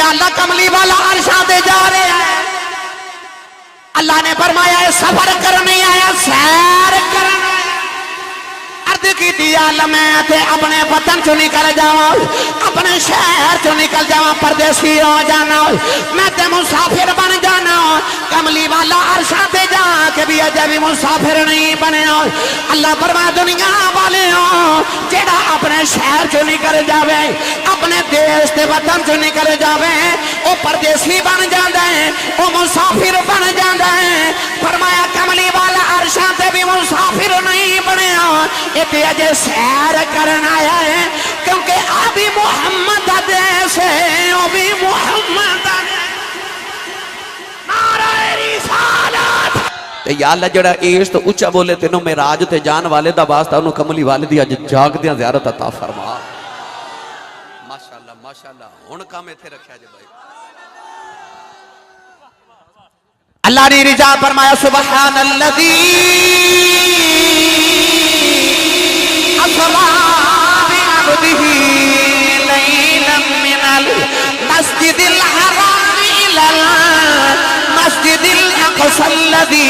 अल्लाह कमली वाला अरशा दे जा रहे हैं। अल्लाह ने फरमाया सफर करने आया, सैर करना अर्द की मैं थे अपने वतन चो निकल जावा, अपने शहर चो निकल जावा, परदेसी हो जाना, मैं ते मुसाफिर बन जाना। कमली वाला अरशा ते जा के भी अजे भी मुसाफिर नहीं बने। अल्लाह फरमा दुनिया वाले हो जेड़ा अपने शहर चो निकल जावे, अपने देश के वतन चो निकल जावे, वो परदेसी बन जाता है, वो मुसाफिर बन जाता है। फरमाया कमली वाला अरशा ते भी मुसाफिर नहीं बने, इतने अजे सैर करना आया है, क्योंकि अभी मुहम्मद देश है, वो भी मुहम्मद यार जड़ा इस तो उच्चा बोले तेनों मेराज ते जान वाले दा वास्ता उन्होंने कमली वाले दी अज जागदियां ज़ियारत अता फरमा। माशाअल्लाह माशाअल्लाह हुण काम इथे रखया जे भाई। अल्लाह ने रिजा फरमाया सुबहानल्लज़ी असरा बिअब्दिही लैलन मिनल मस्जिदिल हराम इलल मस्जिदिल अक़सा अल्लज़ी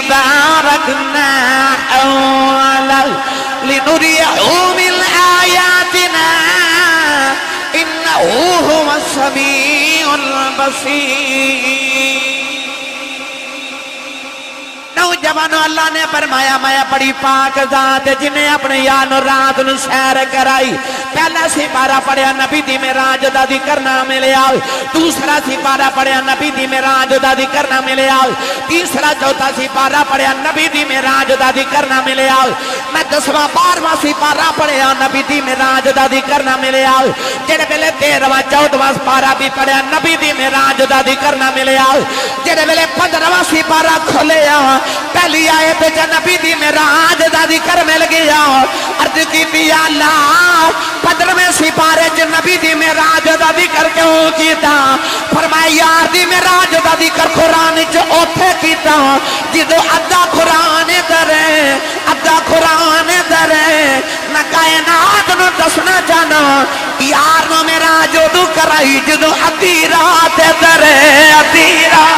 बारकना हौलहु लिनुरियहु मिन आयातिना इन्नहु हुवस समीउल बसीर। नौजवानों अल्लाह ने फरमाया मैं बड़ी पाक जात जिन्हें अपने यार रात नूं सैर कराई। पहला सिपारा पढ़िया नबी दी मेराज दा जिक्र ना मिलिया, दूसरा सिपारा पढ़िया नबी दी मेराज दा जिक्र ना मिलिया, तीसरा चौथा सिपारा पढ़िया नबी दी मेराज दा जिक्र ना मिलिया। मैं 10वां 12वां सिपारा पढ़िया नबी दी मेराज दा जिक्र ना मिलिया। जेड़े वेले 13वां 14वां सिपारा भी पढ़िया नबी दी मेराज दा जिक्र ना मिलिया। जेड़े वेले 15वां सिपारा खोलिया पहली आयत च नबी दी मेराज दा जिक्र मिल गया। अर्ज की अल्लाह 15वें सिपारे च नबी दी मेराज दा जिक्र क्यों कीता? फरमाया यार दी मेराज दा जिक्र कुरान च ओथे कीता जिदों अद्धा कुरान दरे अद्धा कुरान दरे। मैं कायनात नूं दसना चाहना यार नो मेराज उदों कराई जदों अद्धी रात दरे अद्धी रात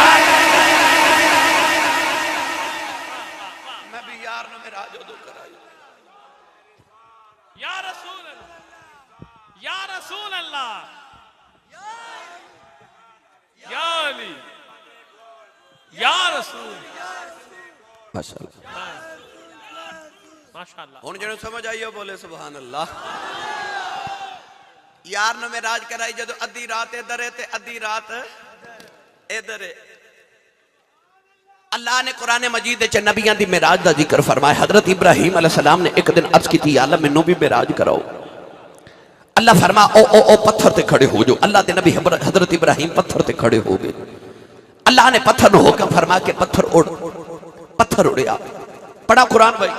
समझ आइयो बोले सुभान अल्लाह। यार ने मेराज कराई जदों अद्धी रात इधर है ते अद्धी रात इधर है। अल्लाह ने कुरान मजीद च नबियां दी मेराज दा जिक्र फरमाया। हजरत इब्राहिम अलैहिस्सलाम ने एक दिन अर्ज की अल्लाह मैनू भी मेराज कराओ। अल्लाह फरमा ओ पत्थर ते खड़े हो जाओ। अल्लाह दे नबी हजरत इब्राहिम पत्थर ते खड़े हो गए। अल्लाह ने पत्थर नु हुक्म फरमा के पत्थर उड़िया। पढ़ा कुरान भाई,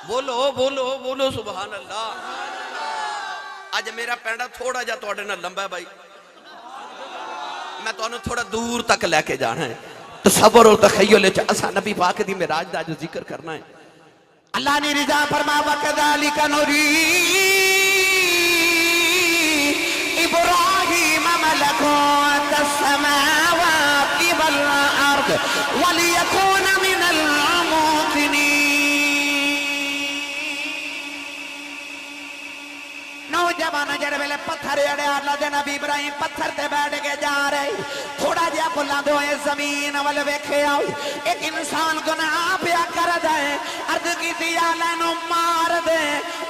बोलो बोलो बोलो सुभान अल्लाह। अज मेरा पैंडा थोड़ा जा तुहाडे नाल लंबा है भाई, मैं तुहानू थोड़ा दूर तक लेके जाना है। तसव्वुर और तखय्युल च असा नबी पाक दी मेराज दा जो जिक्र करना है। अल्लाह ने रिजा फरमा वकदालिका नुरी इब्राहीम मलकुत अस्समावाति वल अर्द वलियकुन मिनल मूक़िनीन। नौजवान जड़े वेले पत्थर अड़े अल्लाह दे नबी इब्राहिम पत्थर ते बैठ के जा रहे, थोड़ा जिहा बुला दो जमीन वाल वेखे आओ। एक इंसान गुनाह पिया कर दे, अर्ज की अल्लाह नू मार दे,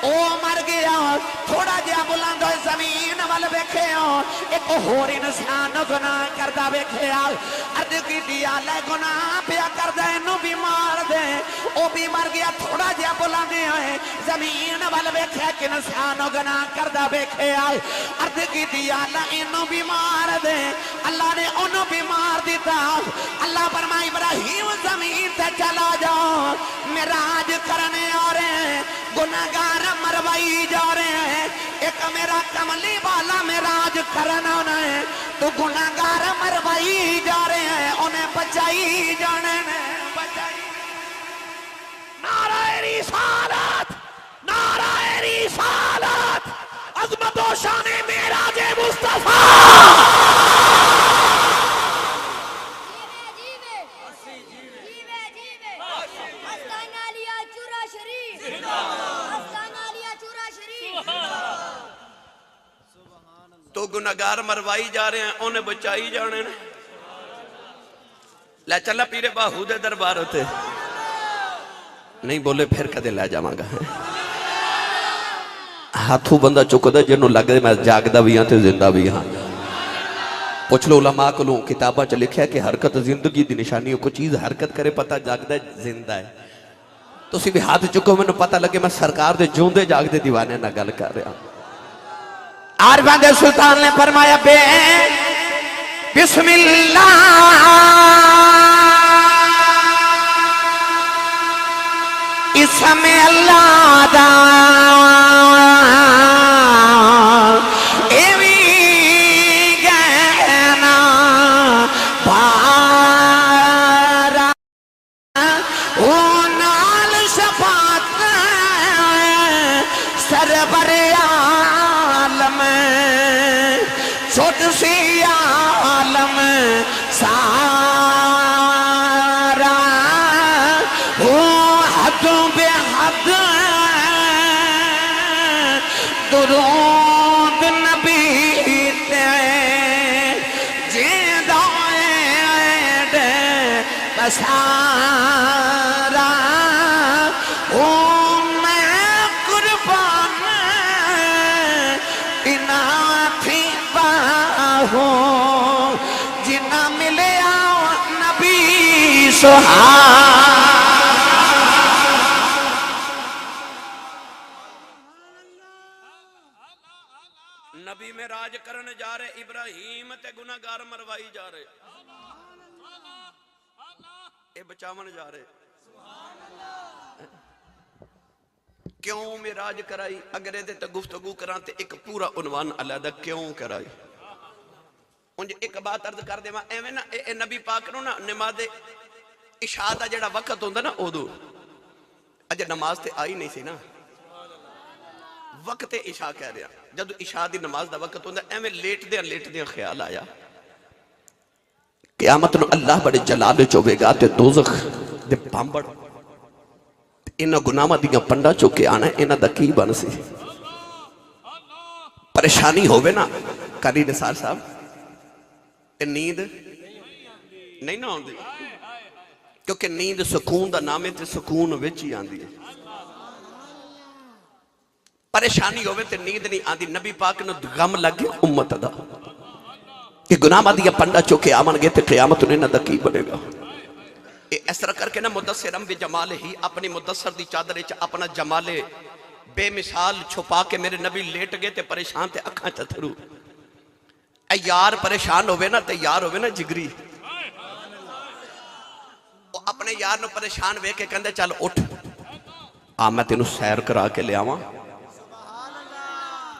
ओ मर गया। थोड़ा जिहा बुला दो जमीन वाल वेखे आओ, एक होर इंसान गुनाह करदा वेखे आओ। अर्ज की अल्लाह गुनाह पिया कर दे, इनू भी मार दे, ओ भी मर गया। थोड़ा जिहा बुला दे जमीन वाल वेखे कि इंसान गुनाह करदा वेखे आओ। अर्ज की अल्लाह इनू भी मार दे, अल्लाह ने ओनू भी मार दिता। अल्लाह फरमाया इब्राहिम जमीन से चला जाओ, मेराज करने आ रहे हैं, गुनाहगार मरवाई जा रहे हैं। एक मेरा कमली वाला मेराज करना है, तो गुनाहगार मरवाई जा रहे हैं, उन्हें बचाई जाने ने बचाई। नाराए रिसालत, नाराए रिसालत, अज़मत व शान मेराज मुस्तफा। गुनाहगार मरवाई जा रहे हैं, उन्हें बचाई जाने ने। लै चला पीरे बाहू दे दरबार उते नहीं बोले फिर कदे लै जावांगा। हाथों बंदा चुकदा जिन्हों लगदा मैं जागदा भी हाँ ते जिंदा भी हाँ। पुछ लो उलमा को, किताबा च लिखा कि हरकत जिंदगी की निशानी, कोई चीज हरकत करे पता जागदा जिंदा है। तुसी भी हाथ चुको, मैनू पता लगे मैं सरकार दे जिउंदे जागदे दीवाने नाल गल कर रहा। आरफां दे सुल्तान ने फरमाया बे बिस्मिल्लाह इसमें अल्लाह दा एवी गहना पारा ओ नाल शफात सरवर आलम छोट सी आलम सारा ओ हदों बेहद दुरूद नबी ते जिंदा दे बसारा ओ मैं कुर्बान बिना थी बाहो जिना मिले नबी सुहा। नबी में राज करने जा रहे इब्राहिम ते गुनाहगार मरवाई जा रहे, ये बचावन जा रहे। क्यों में राज कराई, अगर ये गुफ्तगू करा तो एक पूरा उन्वान अलहदा क्यों कराई। उंज एक बात अर्ज कर देवा, एवें ना ए नबी पाक नूं ना नमाज़े इशा दा जिहड़ा वक्त हुंदा ना उदों अजे नमाज ते आई नहीं सी ना, वक्त इशा कह रहा। जब इशा की नमाज का वक्त होता एवं लेटदे ख्याल आया क़यामत नूं अल्लाह बड़े जलाल च होवेगा ते दोज़ख दे पांबड़ इन्हां गुनाहां दीयां पंडां चुक के आना, इन्हां दा की बन सी। परेशानी होवे ना कारी निसार साहब, नींद नहीं ना आउंदी, क्योंकि नींद सुकून का नाम है, सुकून विच ही आंदी है। परेशानी होवे ते नींद नहीं आती। नबी पाक नूं गम लग गया उम्मत दा कि गुनाहां दी पंडा चुके आवणगे ते क़यामत नूं इन्हां दा की बनेगा। इस तरह करके ना मुदस्सिरम बे जमाल ही अपनी मुदस्सर दी चादर च अपना जमाले बेमिसाल छुपा के मेरे नबी लेट गए ते परेशान ते अखां च अथरू। ए यार परेशान होवे ना ते यार होवे ना जिगरी, वो अपने यार नूं परेशान वेख के कहंदे चल उठ आ मैं तेनू सैर करा के लियावां,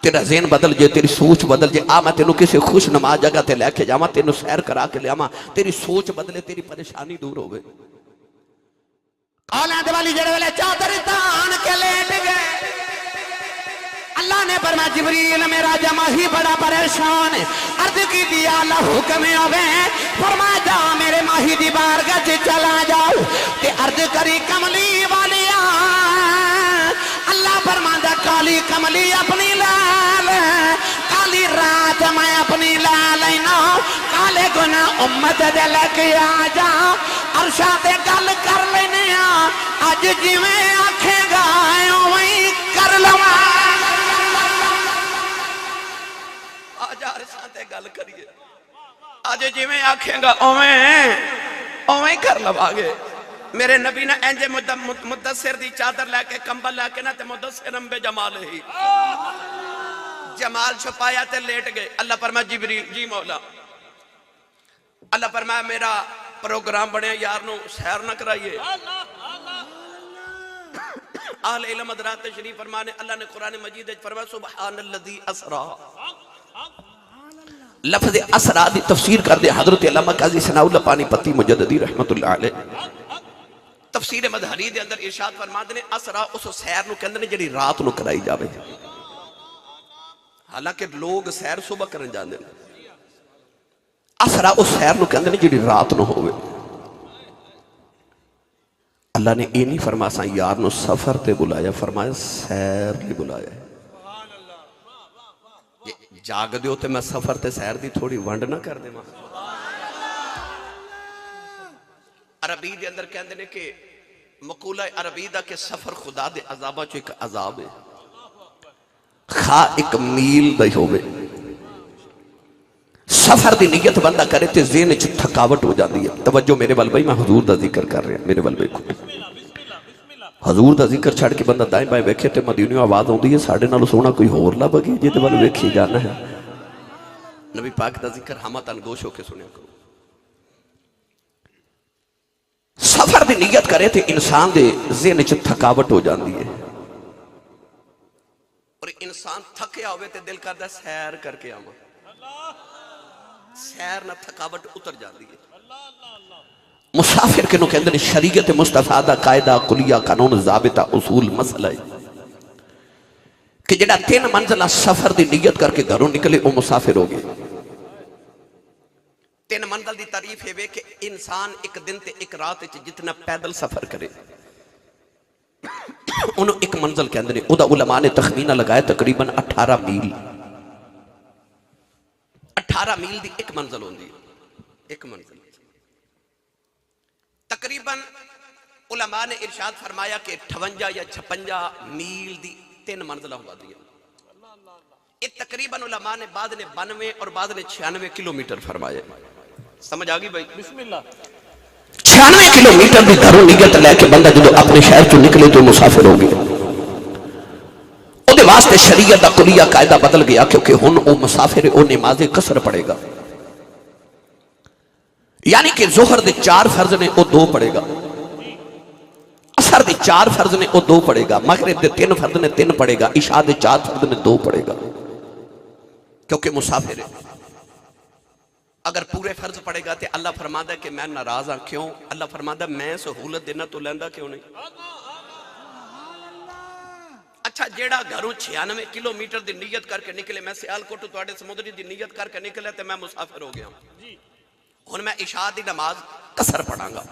तेरा ज़हन बदल जे, तेरी सोच बदल जे, आ मैं तेनू किसी खुश नमाज जगह ते लैके जावा, तेनू सैर करा के लियावा, तेरी सोच बदले, तेरी परेशानी दूर होवे। औलाद वाली जड़े वाले चादर तान के लेट गए। अल्लाह ने फरमाया जिब्रील मेरा जमा ही बड़ा परेशान है, अर्ज की दिया अल्लाह हुक्म आवे, फरमाया जा मेरे माही दी बारगाह च चला जाओ ते अर्ज करी कमली वालिया। अल्लाह फरमांदा काली कमली अपनी लाल, काली रात मैं अपनी लाल लेना, काले गुना उम्मत दे लेके आ जा, अरशा ते गल कर लेने अज जिवें आखेगा उवें कर लवा। आज अरशा ते गल करिए, अज जिवें आखेगा उवें कर लवांगे। मेरे नबी ने इंज मुदस्सिर दी चादर लैके कंबल लैके ना ते मुदस्सिरम बे जमाल ही जमाल छुपाया ते लेट गए। अल्लाह फरमाया जिब्रील जी मौला, अल्लाह फरमाया मेरा प्रोग्राम बने यार नु सैर ना कराइए। अहले इल्म हज़रात तशरीफ फरमाने अल्लाह ने कुरान मजीद में फरमाया सुबहानल्लज़ी असरा। लफ्ज़ असरा दी तफसीर कर दे हज़रत अल्लामा काज़ी सनाउल्लाह पानीपती मुजद्दिदी रहमतुल्लाह अलैह तफसीर मदहरी दे अंदर इरशाद फरमाते ने असरा उस सैर नु कहंदे ने जिहड़ी रात नु कराई जावे। हालांकि लोग सैर सुबह करन जांदे ने, असरा उस सैर नु कहंदे ने जिहड़ी रात नु होवे। अल्लाह ने ये नहीं फरमाया सा यार नु सफर ते बुलाया, फरमाया सैर नहीं बुलाया। जाग दियो तो मैं सफर ते सैर दी थोड़ी वंड ना कर देवां। अरबी दे अंदर कहंदे ने कि मकूला अरबी दा कि सफर खुदा दे अजाबा चो एक अजाब है, खा एक मील दा होवे। सफर दी नीयत बंदा करे तो ज़हन च थकावट हो जाती है। तवज्जो मेरे वाल भाई, मैं हुजूर दा जिक्र कर रहा, मेरे वाल देखो। हजूर का जिक्र छड़ के बंदा दाएं बाएं वेखे तो मदीनों आवाज आती है, साढ़े नालों सोहना कोई होर लभ गया जिहदे वाल वेखी जाना है। नबी पाक का जिक्र हम तनगोश होकर सुनिया करो। सफर की नीयत करे तो इंसान के ज़हन च थकावट हो जाती है, और इंसान थकिया होवे तो दिल करता सैर करके आवा। सैर ना थकावट उतर जाती है। मुसाफिर किनू कहते हैं? शरीयत मुस्तफा दा कायदा कुलिया कानून ज़ाबिता उसूल मसला है कि जिहड़ा 3 मंजिला सफर की नीयत करके घरों निकले वो मुसाफिर हो गए। 3 मंजिल की तारीफ है कि इंसान एक दिन ते एक रात जितना पैदल सफर करे उन्होंने एक मंजिल कहते हैं। उदा उलमा ने तखमीना लगाया तकरीबन 18 मील। 18 मील की एक मंजिल होती है। एक मंजिल तकरीबन उलमा ने इरशाद फरमाया कि 58 या 56 मील की 3 मंजिल हुआ दी। ये तकरीबन उलमा ने बाद ने 92 और बाद ने 96 किलोमीटर फरमाया। समझ आ गई भाई? बिस्मिल्लाह। 96 किलोमीटर की घरों नियत लैके बंदा जो अपने शहर चो निकले तो मुसाफिर हो गया। उसदे वास्ते शरीयत का कुलिया कायदा बदल गया, क्योंकि हुण वो मुसाफिर वो नमाज़े कसर पड़ेगा। यानी कि जोहर दे 4 फर्ज ने वो 2 पड़ेगा, असर दे 4 फर्ज ने वो 2 पड़ेगा, मगरिब दे 3 फर्ज ने 3 पड़ेगा, इशा दे 4 फर्ज ने 2 पड़ेगा, क्योंकि मुसाफिर है। अगर पूरे फर्ज पड़ेगा तो अल्लाह फरमादा कि मैं नाराज हाँ। क्यों? अल्लाह फरमादा मैं सहूलत देना तो लैंदा क्यों नहीं? अच्छा, जेड़ा घरों 96 किलोमीटर की नीयत करके निकले, मैं सियालकोट तुहाडे समुद्री की नीयत करके निकले तो मैं मुसाफिर हो गया। हुण मैं इशा की नमाज कसर पढ़ांगा,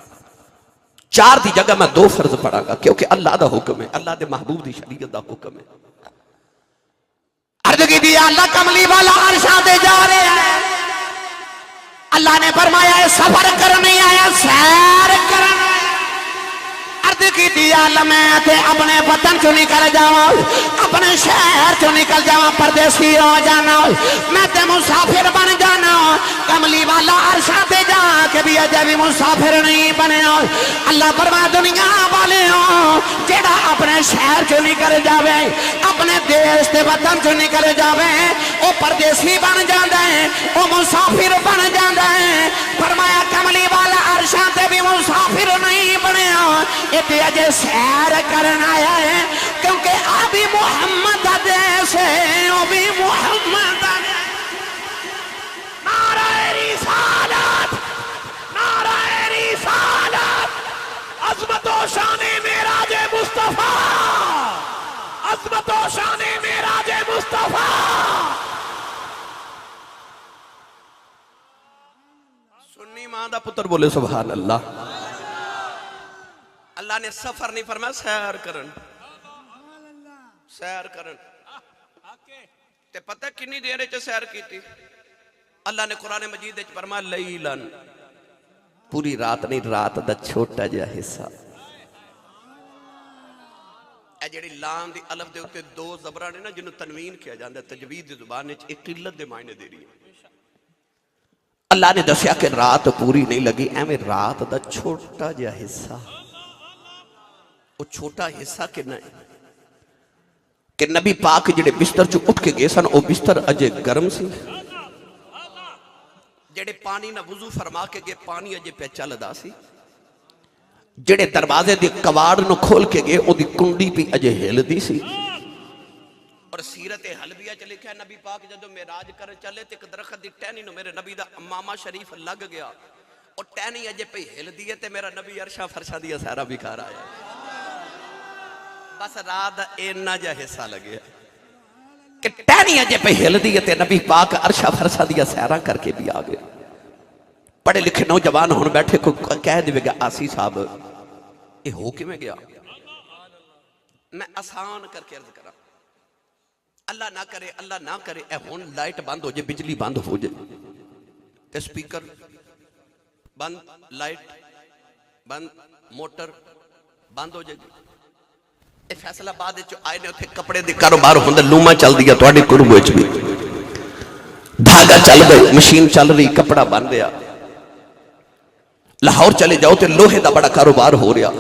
4 की जगह मैं 2 फर्ज पढ़ांगा, क्योंकि अल्लाह का हुक्म है, अल्लाह के महबूब की शरीयत का हुक्म है। अर्ज की अल्लाह कमली वाला अरशां ते जा रहे हैं। अल्लाह ने फरमाया सफर करने आया, सैर करना। अर्ज की मैं अपने वतन चो निकल जावा, अपने शहर चो निकल जावा, परदेसी हो जाना, मैं ते मुसाफिर बन जाना। कमली वाला अरशा ते जाके भी अजे भी मुसाफिर नहीं बने। अल्लाह फरमा दुनिया वाले हो जेड़ा अपने शहर चो निकल जावे, अपने देश के वतन चो निकल जावे, वो परदेसी बन जाता है, वो मुसाफिर बन जाता है। फरमाया कमली वाला अरशा ते भी मुसाफिर नहीं बने, इतने अजे सैर करना आया है, क्योंकि अभी मोहम्मद का देश है, वो भी मोहम्मद का देश। नाराए रिसालत, नाराए रिसालत, अज़मतो शाने मेराजे मुस्तफा, अज़मतो शाने मेराजे मुस्तफा। सुन्नी मां दा पुत्र बोले सुभान अल्लाह। अल्लाह ने सफर नहीं फरमाया, सैर करन, सैर करन। ते पता कितनी देर च सैर की? अल्लाह ने कुरान मजीद फरमाया लैलन, पूरी रात नहीं, रात दा छोटा जिहा हिस्सा। ए जेड़ी लाम दी अलफ दे उत्ते 2 ज़बरा ने ना, जिन्हों तनवीन किया जाता है तजवीद दी जुबान विच, एक किल्लत दे मायने दे रही है। अल्लाह ने दसिया कि रात पूरी नहीं लगी, एवें रात दा छोटा जिहा हिस्सा। वो छोटा हिस्सा कितना है कि नबी पाक जिहड़े बिस्तर चो उठ के गए सन, वो बिस्तर अजे गर्म सी। जेड़े पानी ना वुजू फरमा के गए, पानी अजे पे चलदा सी। जेड़े दरवाजे दे कवाड़ नु खोल के गए, ओदी कुंडी भी अजे हिलदी सी। और सीरत हलबिया च लिखा नबी पाक जदों मेराज कर चले तो एक दरखत की टहनी नु मेरे नबी दा मामा शरीफ लग गया, और टहनी अजे पे हिलदी है, ते मेरा नबी अरशा फरशा दी सैरा भी कर आया। बस रात इन्ना जा हिस्सा लगे कि टहनी अजे पे हिलदी है, ते नबी पाक अरशा फरशा दी सैरा करके भी आ गए। पढ़े लिखे नौजवान हुण बैठे, को कह देगा आसी साहब ये हो किवें गया? मैं आसान करके अर्ज करा, अल्लाह ना करे, अल्लाह ना करे ए हुण लाइट बंद हो जाए, बिजली बंद हो जाए ते स्पीकर बंद, लाइट बंद, मोटर बंद हो जाएगी। ये फैसलाबाद आए ने, उत्थे कपड़े दे कारोबार होंदा, लूमा चलदी है तुहाडे कुरब विच भी, धागा चल गए, मशीन चल रही, कपड़ा बन रहा। लाहौर चले जाओ तो लोहे का बड़ा कारोबार हो रहा,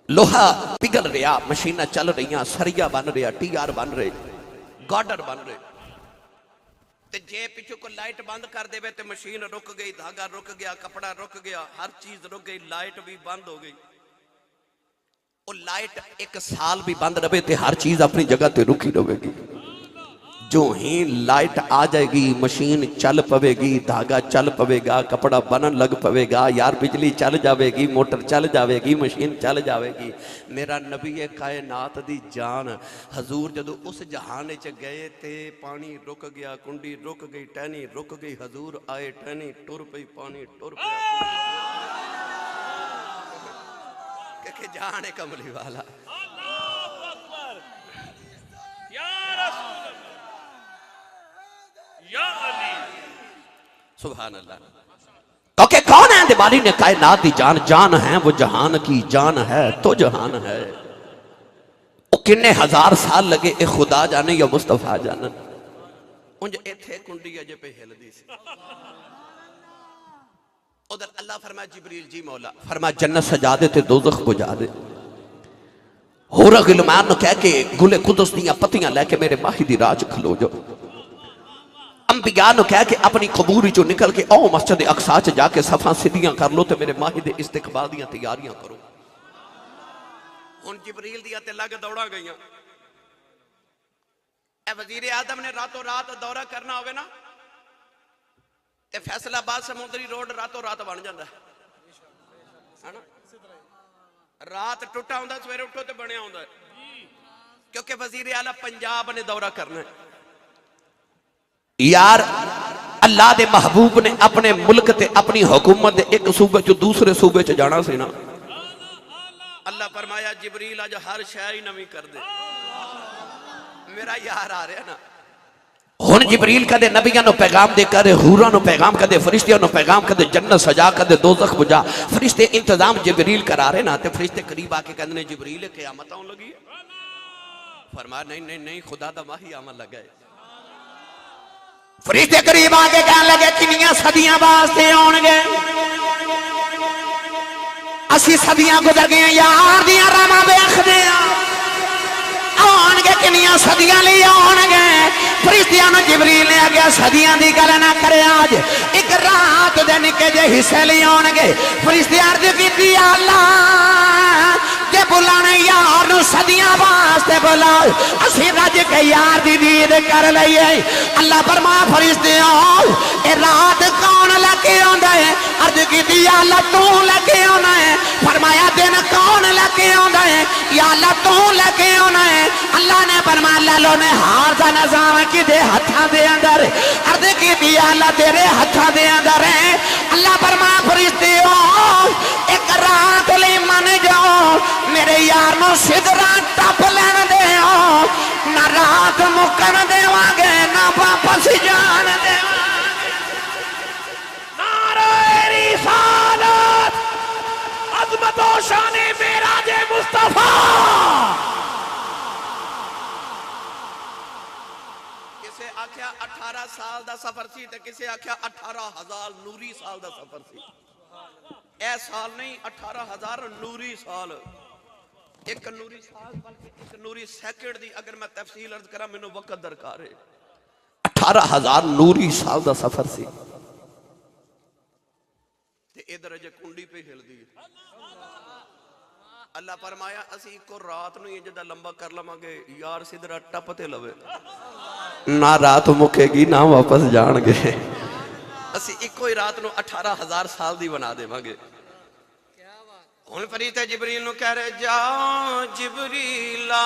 लोहा पिघल रहा, मशीनां चल रही, सरिया बन रहा, TR बन रहे, गार्डर बन रहे। ते जे पिछू को लाइट बंद कर देवे तो मशीन रुक गई, धागा रुक गया, कपड़ा रुक गया, हर चीज रुक गई, लाइट भी बंद हो गई। और लाइट एक साल भी बंद रहे तो हर चीज अपनी जगह ते रुकी रहेगी। जो ही लाइट आ जाएगी, मशीन चल पवेगी, धागा चल पवेगा, कपड़ा बनन लग पवेगा, यार बिजली चल जाएगी, मोटर चल जाएगी, मशीन चल जाएगी। मेरा नबी कायनात दी जान हजूर जदों उस जहान च गए ते पानी रुक गया, कुंडी रुक गई, टहनी रुक गई, हजूर आए, टहनी टुर पई, पानी टुर पिया। के जाने कमली वाला सुभान अल्लाह। क्योंकि कौन है दिवाली ने कायनात की जान, जान है वो जहान की, जान है तो जहान है। वो किन्ने हजार साल लगे ए खुदा जाने या मुस्तफा जाने। उंज इथे कुंडी अजे पे हिलदी सी। उधर अल्लाह फरमाया जिब्रील जी मौला फरमाया जन्नत सजा दे ते दोज़ख बुझा दे। होरा गिलमान नु कह के गुले कुदस दियां पत्तियां लेके मेरे माही दी राज खलो जाओ। अंबिया नु कह के अपनी कबूर चो निकल के आओ मस्जिद अक्सा च जाके सफा सीधियां कर लो ते मेरे माही दे इस्तिकबाल दियां तैयारियां करो। हुन जिब्रील दियां ते लग दौड़ा गईयां। ए वजीर आदम ने रातों रात दौरा करना होवे ना ते फैसलाबाद समुद्री रोड रातों रात बन जाता है ना। रात टुटा होंदा, सवेरे उठो तो बनया होंदा, क्योंकि वजीर आला पंजाब ने दौरा करना है। यार अल्लाह दे महबूब ने अपने मुल्क ते अपनी हुकूमत दे एक सूबे चो दूसरे सूबे च जाना सी ना। अल्लाह फरमाया जिब्रील अज हर शय ही नवी कर दे, मेरा यार आ रहा ना। हुन जिब्रील कदे नबियां नु पैगाम दे करे, हूरां नु पैगाम कदे, फरिश्तियां नु पैगाम कदे, जन्नत सजा कदे, दोज़ख बुझा। फरिश्ते इंतजाम जिब्रील करा रहे ना, ते फरिश्ते करीब आके कहंदे ने जिब्रील क़यामत आउण लगी है। फरमाया नहीं नहीं नहीं, खुदा दा वही आवन लगा है। फरिश्ते करीब आके कहने लगे कितनियां सदियां वास्ते आउणगे, असी सदियां गुजर गए, यार दियां रामां वेखदे आ, आउणगे कितनियां सदियां लई आउणगे। फरिश्तियां नूं जिब्रील ने आख्या सदियां दी गल ना करे, आज एक रात दे निक्के जे हिस्से लई आउणगे। फरिश्ते अर्ज कीती अल्लाह जे बुलाने यार नूं सदियां वास्ते बुलाओ, असीं रज के यार दी दीद कर लईए। अल्लाह फरमाया फरिश्तियों ए रात कौन लेके आउंदा है? अर्ज कीती या अल्लाह तू लेके आउणा है। फरमाया दिन कौन लेके आउंदा है? या अल्लाह तू लेके आउणा है। अल्लाह ने फरमाया लालो ने हार दा निजाम किदे हत्थां दे अंदर, अर्ज कीती अल्लाह तेरे हत्थां दे अंदर है। अल्लाह फरमाया फरिश्तियों एक रात लई मन जाओ, मेरे यार नो सिदरा टप लैन दे, ना रात मुकन देवांगे ना वापस जान देवांगे। नारे रिसालत अज़मत व शान मेराज मुस्तफा। किसे आख्या 18 साल दा सफर सी ते किसे आख्या 18,000 नूरी साल दा सफर सी। ए साल नहीं 18,000 नूरी साल। एक नूरी साल बल्कि एक नूरी सेकंड दी अगर मैं तफसील अर्ज करा मैनू वक्त दरकार है। 18,000 नूरी साल दा सफर सी ते इधर अजे कुंडी पे हिलदी है। अल्लाह फरमाया असी को रात नूं इंज दा लंबा कर लवांगे, यार सिदरा टप ते लवे, ना रात मुकेगी ना वापस जाणगे। असी इको ही रात नूं 18,000 साल दी बना देवांगे। हुन फरिश्ते जिब्रील नूं कह रहे जा जिब्रीला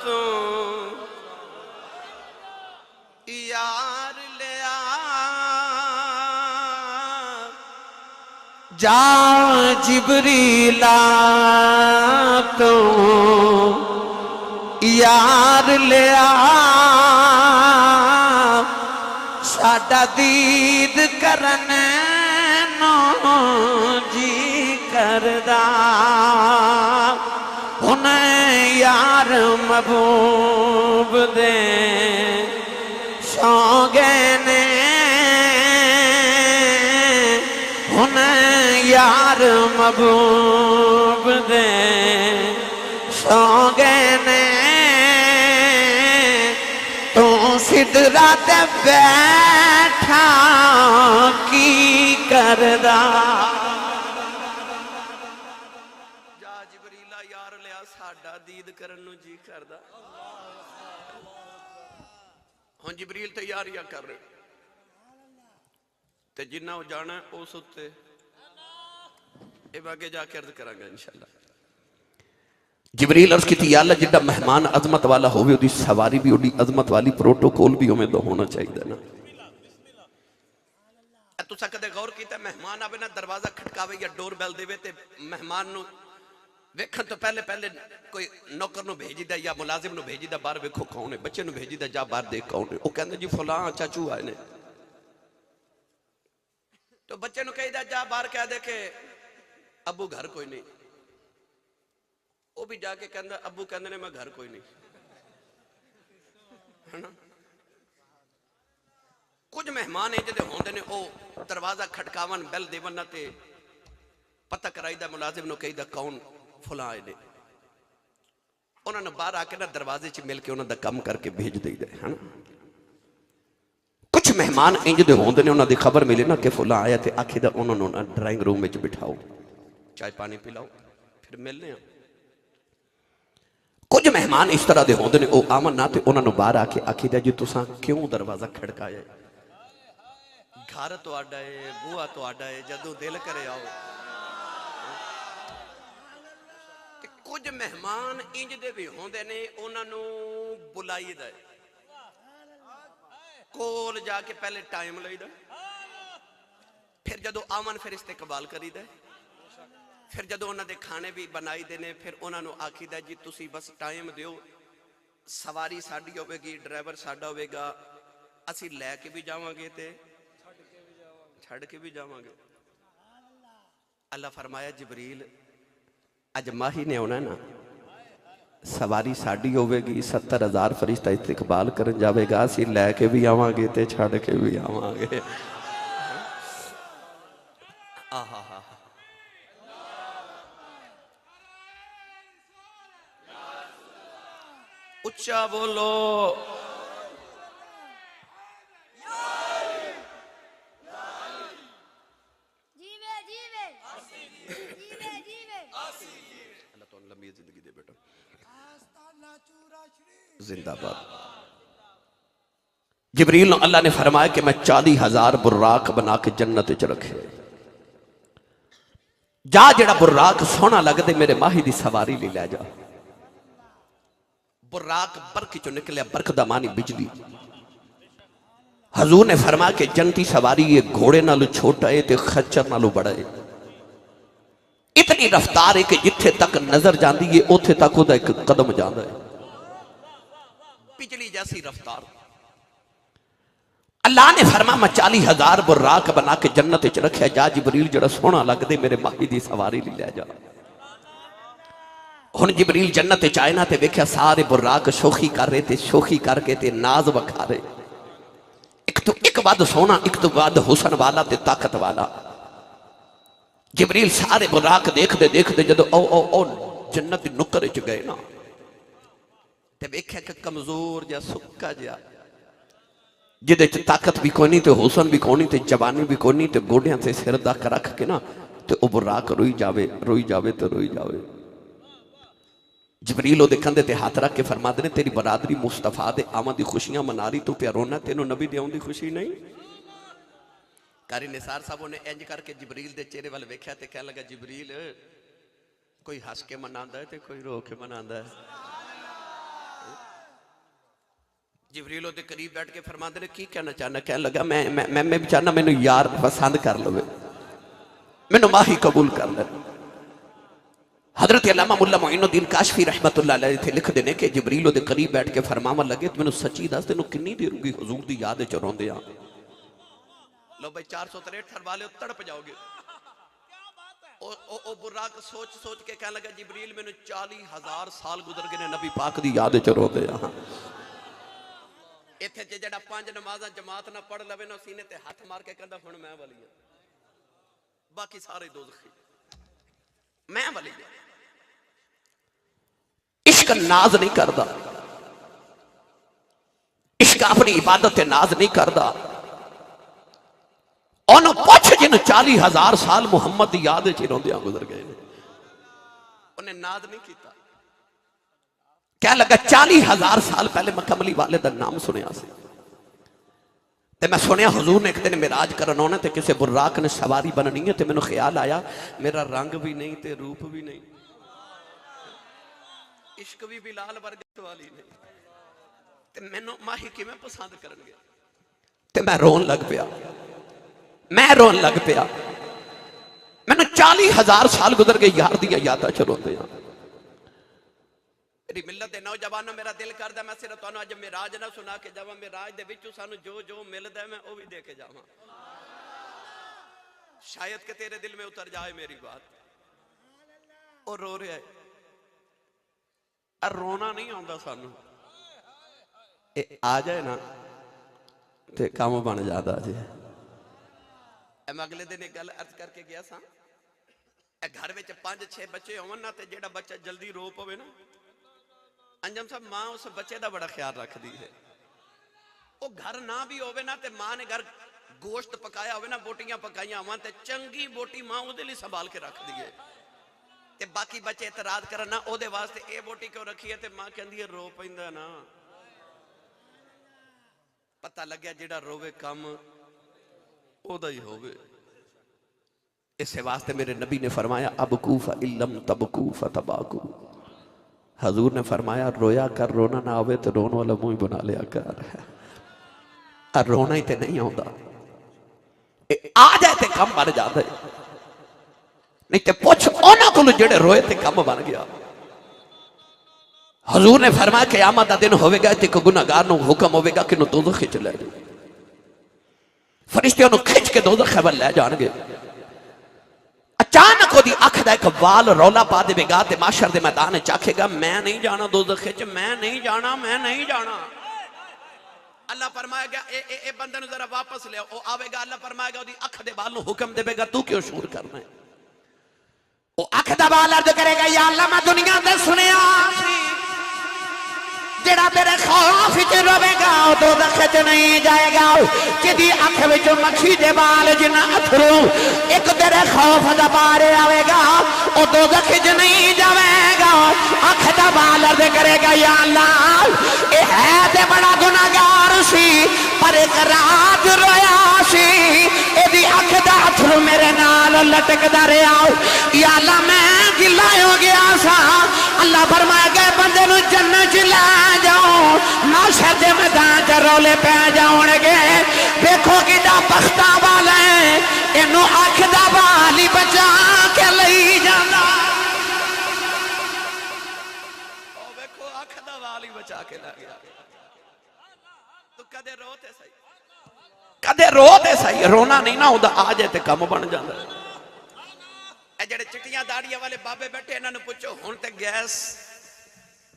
तू यार ले आ, जा जिब्रीला तू यार लिया साडा दीद करन नो जी करदा हुन यार महबूब दे सौगे ने हुन यार महबूब दे सौगे ने तू सिदरा ते बैठा की करदा जा जिबरीला यार लिया साडा दीद करन नु जी करदा हुन जिबरील तैयारियां कर रहे ते जिन्ना जाना उस उत्ते आगे जाके अर्ज करांगा इंशाअल्लाह। जिबरील अर्ज की अल्लाह जिड्डा मेहमान अजमत वाला होवे उदी सवारी भी उदी अजमत वाली प्रोटोकॉल भी उमें तो होना चाहिए ना। तुसा कदे गौर कीता मेहमान आवे ना दरवाजा खटकावे या डोर बेल देवे ते मेहमान नु वेखण तो पहले पहले कोई नौकर नु भेजीदा या मुलाजिम नु भेजीदा बाहर वेखो कौन है, बच्चे नु भेजीदा जा बाहर देख कौन है। वो कहंदे जी फलां चाचू आए ने तो बच्चे नु कहीदा जा बाहर कह दे के अबू घर कोई नहीं। वो भी जाके कहंदा अबू कहंदे ने मैं घर कोई नहीं है ना। कुछ मेहमान है जिहदे होंदे ने ओ दरवाजा खटकावन बेल देवन ना ते पता कराईदा मुलाजिम नु कहीदा कौन फलां आए ने। उन्होंने बाहर आके ना दरवाजे च मिल के उन्होंने दा काम करके भेज देईदा है ना। कुछ मेहमान इंज दे होंदे ने उन्हां दी खबर मिले ना कि फलां आया ते आखीदा उन्होंने ना ड्राइंग रूम में बिठाओ चाय पानी पिलाओ फिर मिलने हैं। कुछ मेहमान इस तरह दे होंदे ने ओ आमन ना ते उन्होंने बाहर आके आखीदा जी तुसां क्यों दरवाजा खड़काया घर तुहाडा है बूहा तुहाडा है जदों दिल करे आओ। कुछ मेहमान इंज दे भी होंदे ने उन्होंने बुलाईदा कोल जाके पहले टाइम लईदा फिर जदों आवन फिर इस्तेकबाल करीदा फिर जदों उन्हां दे खाने भी बनाई देने फिर उन्होंने आखीदा जी तुसी बस टाइम दिओ सवारी साडी होवेगी ड्राइवर साडा होवेगा असी लैके भी जावांगे ते छड़ के भी जावांगे। अल्लाह फरमाया जिबरील अज माही ने आना ना सवारी साडी होवेगी 70,000 फरिश्ता इस्तकबाल करन जावेगा असी लैके भी आवांगे ते छड़ के भी आवांगे। आहा हा उच्चा बोलो जीवे जीवे जीवे जीवे अल्लाह तो लंबी जिंदगी दे बेटा जिंदाबाद। जिबरील ने अल्लाह ने फरमाया कि मैं 40,000 बुर्राक बना के जन्नत च रखे जा जेड़ा बुर्राक सोहना लगदे मेरे माही दी सवारी ले लै जा। बुर्राक बरक चो निकलिया बरक दा मानी बिजली। हजूर ने फरमाया कि जन्नती सवारी ये घोड़े नालों छोटा है ते खच्चर नालों बड़ा है। इतनी रफ्तार है कि जिथे तक नजर जाती है उथे तक उहदा एक कदम जाता है बिजली जैसी रफ्तार। अल्लाह ने फरमाया मैं 40,000 बुर्राक बना के जन्नत च रखा जा जिबरील जड़ा सोहना लगदे मेरे माही दी सवारी ले जा। हुण जिबरील जन्नत च आए ना ते वेख्या सारे बुर्राक शोखी कर रहे थे शोखी करके ते नाज वखा रहे एक तो एक बाद सोना एक तो बाद हुसन वाला ते ताकत वाला। जिबरील सारे बुर्राक देखते देखते जदों ओ ओ ओ जन्नत दी नुक्कर च गए ना ते वेख्या कि कमजोर जा सुक्का जा जिदे च ताकत भी कोई नहीं ते हुसन भी कोई नहीं ते जवानी भी कोई नहीं ते गोडियां ते सिर तक रख के ना ते ओ बुर्राक रोई जावे तो रोई जावे। जिबरील ओदे कंधे ते हाथ रख के फरमाते ने तेरी बरादरी मुस्तफा दे आमद दी खुशियां मना रही तू प्या रोना तेनू नबी दे आउण दी खुशी नहीं। कारी निसार साहब ने इंज करके जिबरील दे चेहरे वाल वेख्या ते कहन लगा जिबरील कोई हस के मनांदा है ते कोई रो के मनांदा है। जिबरील ओदे करीब बैठ के फरमाते ने की कहना चाहना कहन लगा मैं भी चाहना मैनू यार पसंद कर लवे मैनू माही कबूल कर ले। हजरत अल्लामा मुल्ला मोइनुद्दीन काशफी रहमतुल्लाह अलैह थे लिखते हैं कि जिबरील दे करीब बैठ के फरमावन लगे तो मैनू सच्ची दस तेनू किन्नी देर होगी हुजूर दी याद च रोंदे आ। लो भाई 463 थर वाले तड़प जाओगे। ओ बुर्राक सोच सोच के कहने लगा जिबरील मैनू 40,000 साल गुजर गए नबी पाक दी याद च रोंदे आ। इत्थे जेड़ा 5 नमाज़ां जमात ना पढ़ लवे ना सीने ते हाथ मार के कहंदा हुण मैं वली हां, बाकी सारे दोज़खी मैं वली हां। इश्क नाज नहीं करता, इश्क अपनी इबादत नाज नहीं करता। ओनू पुछ जिन 40,000 साल मुहम्मद की याद च रोंदियां गुजर गए, उन्हें नाज नहीं किया। क्या लगा 40,000 साल पहले मैं कमली वाले का नाम सुनिया सी ते मैं सुनिया हुजूर ने एक दिन मिराज करन आना ते किसी बुर्राक ने सवारी बननी है। तो मैनू ख्याल आया मेरा रंग भी नहीं ते रूप भी नहीं, इश्क भी बिलाल वर्गे वाली नहीं, ते मैनू माही किवें पसंद करनगे। ते मैं रोन लग पिया, मैं रोन लग पिया। मैनू 40,000 साल गुजर गए यार दी यादां च रोंदे आ। मेरी मिलत दे नौजवानों मेरा दिल करदा मैं सिर्फ तुहानू अज मिराज ना सुना के जावां, मिराज दे विचों सानू जो जो मिलदा मैं वो भी दे के जावां। शायद कि तेरे दिल में उतर जाए मेरी बात। और रो रहा है, रोना नहीं आता सानू, आ जाए ना ते काम बन जाता जी। मैं अगले दिन एक गल अर्ज करके गया सा, घर में 5-6 बच्चे होवन ना ते जेड़ा बच्चा जल्दी रो पवे ना, अंजम साहब मां उस बच्चे का बड़ा ख्याल रखती है। वो घर ना भी होवे ना ते मां ने घर गोश्त पकाया होवे ना, बोटियां पकाइया होवन ते चंगी बोटी मां उहदे लई संभाल के रख दी है। ते बाकी बच्चे इतराज करन ना ओदे वास्ते ए बोटी क्यों रखी है, ते मां कहंदी है रो पैंदा ना। पता लग्या जेड़ा रोवे कम ओदा ही होवे। इस वास्ते मेरे नबी ने फरमाया अबकू फइल्लम तबकू फतबाकू। हजूर ने फरमाया रोया कर, रोना ना आवे तो रोने वाला मुंह बना लिया कर। रोना ही तो नहीं आता, आ जाए तो कम बन जाता है, नहीं तो पुछ उन्हां कोलों जेड़े रोए ते कम बन गया। हजूर ने फरमाया क़यामत दा दिन होवेगा ते एक गुनाहगार नूं हुक्म होवेगा कि नूं दोज़ख खिच ले जाओ। फरिश्ते उन्हें खिंच के दोज़ख वाल ले जाणगे। अचानक ओदी अख दा एक वाल रौला पा देगा ते माशर दे मैदान च आखेगा मैं नहीं जाना दोज़ख च, मैं नहीं जाना, मैं नहीं जाना। अल्लाह फरमाएगा ए बंदे नूं जरा वापस ले आओ। आवेगा, अल्लाह फरमाएगा ओदी अख दे वाल नूं हुक्म देवेगा तू क्यों शूर करना है। वो अख दा वाल अर्ज करेगा या अल्लाह मैं दुनिया ते सुनिया जेड़ा तेरे खौफ च रोवेगा वो दोज़ख च नहीं जाएगा। जिदी अख विच मक्खी दे बाल जिन्ना अथरू एक तेरे खौफ दा बारे आवेगा वो दोज़ख च नहीं जाएगा। अख दा बाल अर्ज करेगा या अल्लाह ये है ते बड़ा गुनाहगार सी पर एक रात रोया सी, एदी अख दा अथरू मेरे नाल लटकदा रहा। या अल्लाह मैं गिला हो गया सा। अल्लाह फरमाएगा बंदे नूं जन्नत च ले जाओ, माशर दे मैदान च रौले पै जाओगे। देखो किदा बख्ता वाला है, इनू अख दा बाल ही बचा के लई जांदा। ओ देखो अख दा बाल ही बचा के ला गया। तू कदे रो ते सही, कदे रो ते सही, रोना नहीं ना होंदा, आ जाए ते कम बन जांदा। ए जेड़े चिट्टियां दाड़ियां वाले बाबे बैठे इन्हां नूं पुछो हुण ते गैस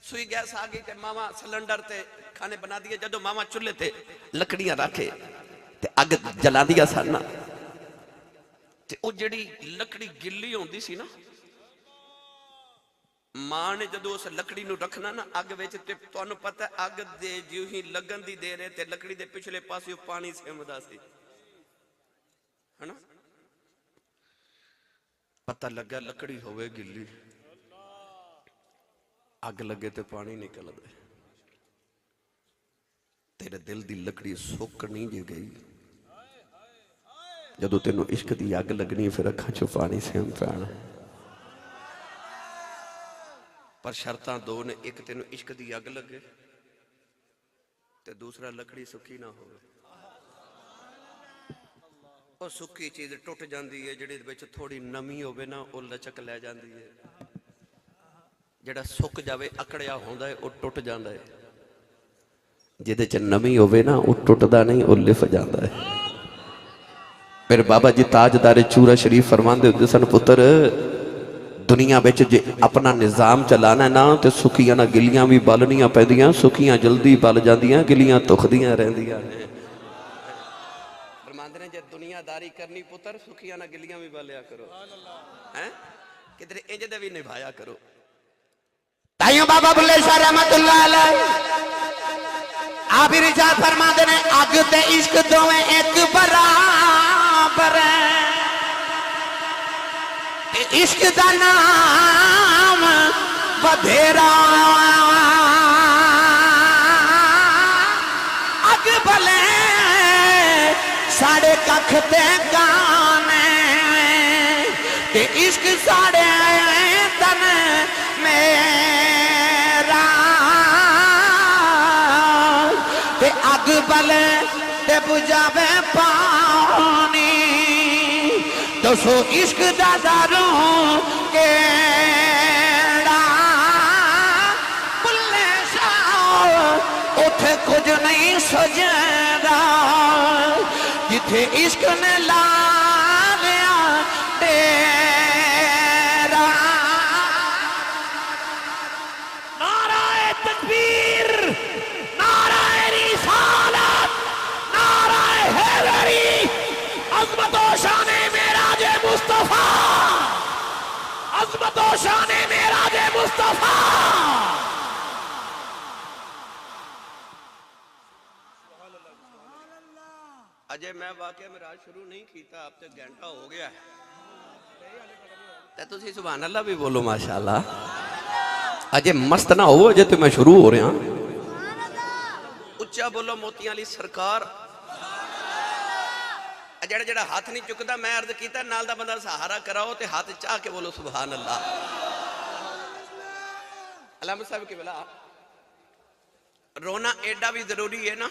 सुई गैस आ गई ते मामा सिलेंडर ते खाने बना दिए। जदों मामा चूल्हे ते लकड़ियां रखे ते अग जला दिया सन ते ओ जेड़ी लकड़ी गिल्ली होंदी सी ना, मां ने जदों उस लकड़ी नूं रखना ना अग विच ते तुहानूं पता अग दे जिउं ही लगन दी देर है ते लकड़ी दे पिछले पासे पानी सिमदा सी, है ना। पता लगा लकड़ी होवे गिल्ली, अग लगे तो पानी निकलदा। तेरे दिल दी लकड़ी सुक नहीं जी गई। जदों तेनों इश्क दी अग लगनी फिर अखां चों पानी सिम पैना। पर शर्तां दो ने, एक तेनों इश्क दी अग लगे ते दूसरा लकड़ी सुकी ना हो। और सुकी चीज टुट जाती है, जिहदे विच थोड़ी नमी होवे ना वो लचक लै जाती है। ਜਿਹੜਾ ਸੁੱਕ ਜਾਵੇ ਅਕੜਿਆ ਹੁੰਦਾ ਹੈ ਉਹ ਟੁੱਟ ਜਾਂਦਾ ਹੈ, ਜਿਹਦੇ ਚ ਨਮੀ ਹੋਵੇ ਨਾ ਉਹ ਟੁੱਟਦਾ ਨਹੀਂ, ਉਹ ਲਿਫ ਜਾਂਦਾ ਹੈ। मेरे बाबा जी ताजदारे चूरा शरीफ फरमाते होंदे सन, पुत्र दुनिया में जे अपना निज़ाम चलाना ना तो सुखियां ना गिलियां भी बलनियां पैंदियां, सुखियां जल्दी बल जांदियां, गिलियां तुखदियां रहिंदियां ने। फरमाते ने जे दुनियादारी करनी पुत्र सुखियां ना गिलियां भी बलिया करो, हैं किधरे इंज दे भी निभाया करो। ताइयों बाबा बुल्ले शाह रहमतुल्लाह अलैह आप इरशाद फरमाते ने अग ते इश्क दोवें एक बराबर है, इश्क दा नाम बधेरा अग भले साढ़े कख ते गाने ते इश्क साढ़े तन मेरा ते अग भले ते बुझावे पानी, दसो इश्क दा दारू केड़ा बुल्ले शाह उथे कुछ नहीं सजदा, जिथे इश्क ने ला लिया डेरा। नाराए तकबीर, नाराए रिसालत, नाराए हैदरी, अज़मतो शाने मेराजे मुस्तफा, अज़मतो शाने मेराजे मुस्तफा। अजय मैं वाकया मेराज शुरू नहीं किया, अब तक घंटा हो गया है, तुसी सुभान अल्लाह भी बोलो माशाअल्लाह। अजय मस्त ना हो, अजय तो मैं शुरू हो रहा। उच्चा बोलो मोतियां वाली सरकार। जड़ा जड़ा हाथ नहीं चुकता मैं अर्ज किया नाल दा बंदा सहारा कराओ ते हाथ चाह के बोलो सुभान अल्लाह। अलामा साहब के बोला रोना एडा भी जरूरी है ना।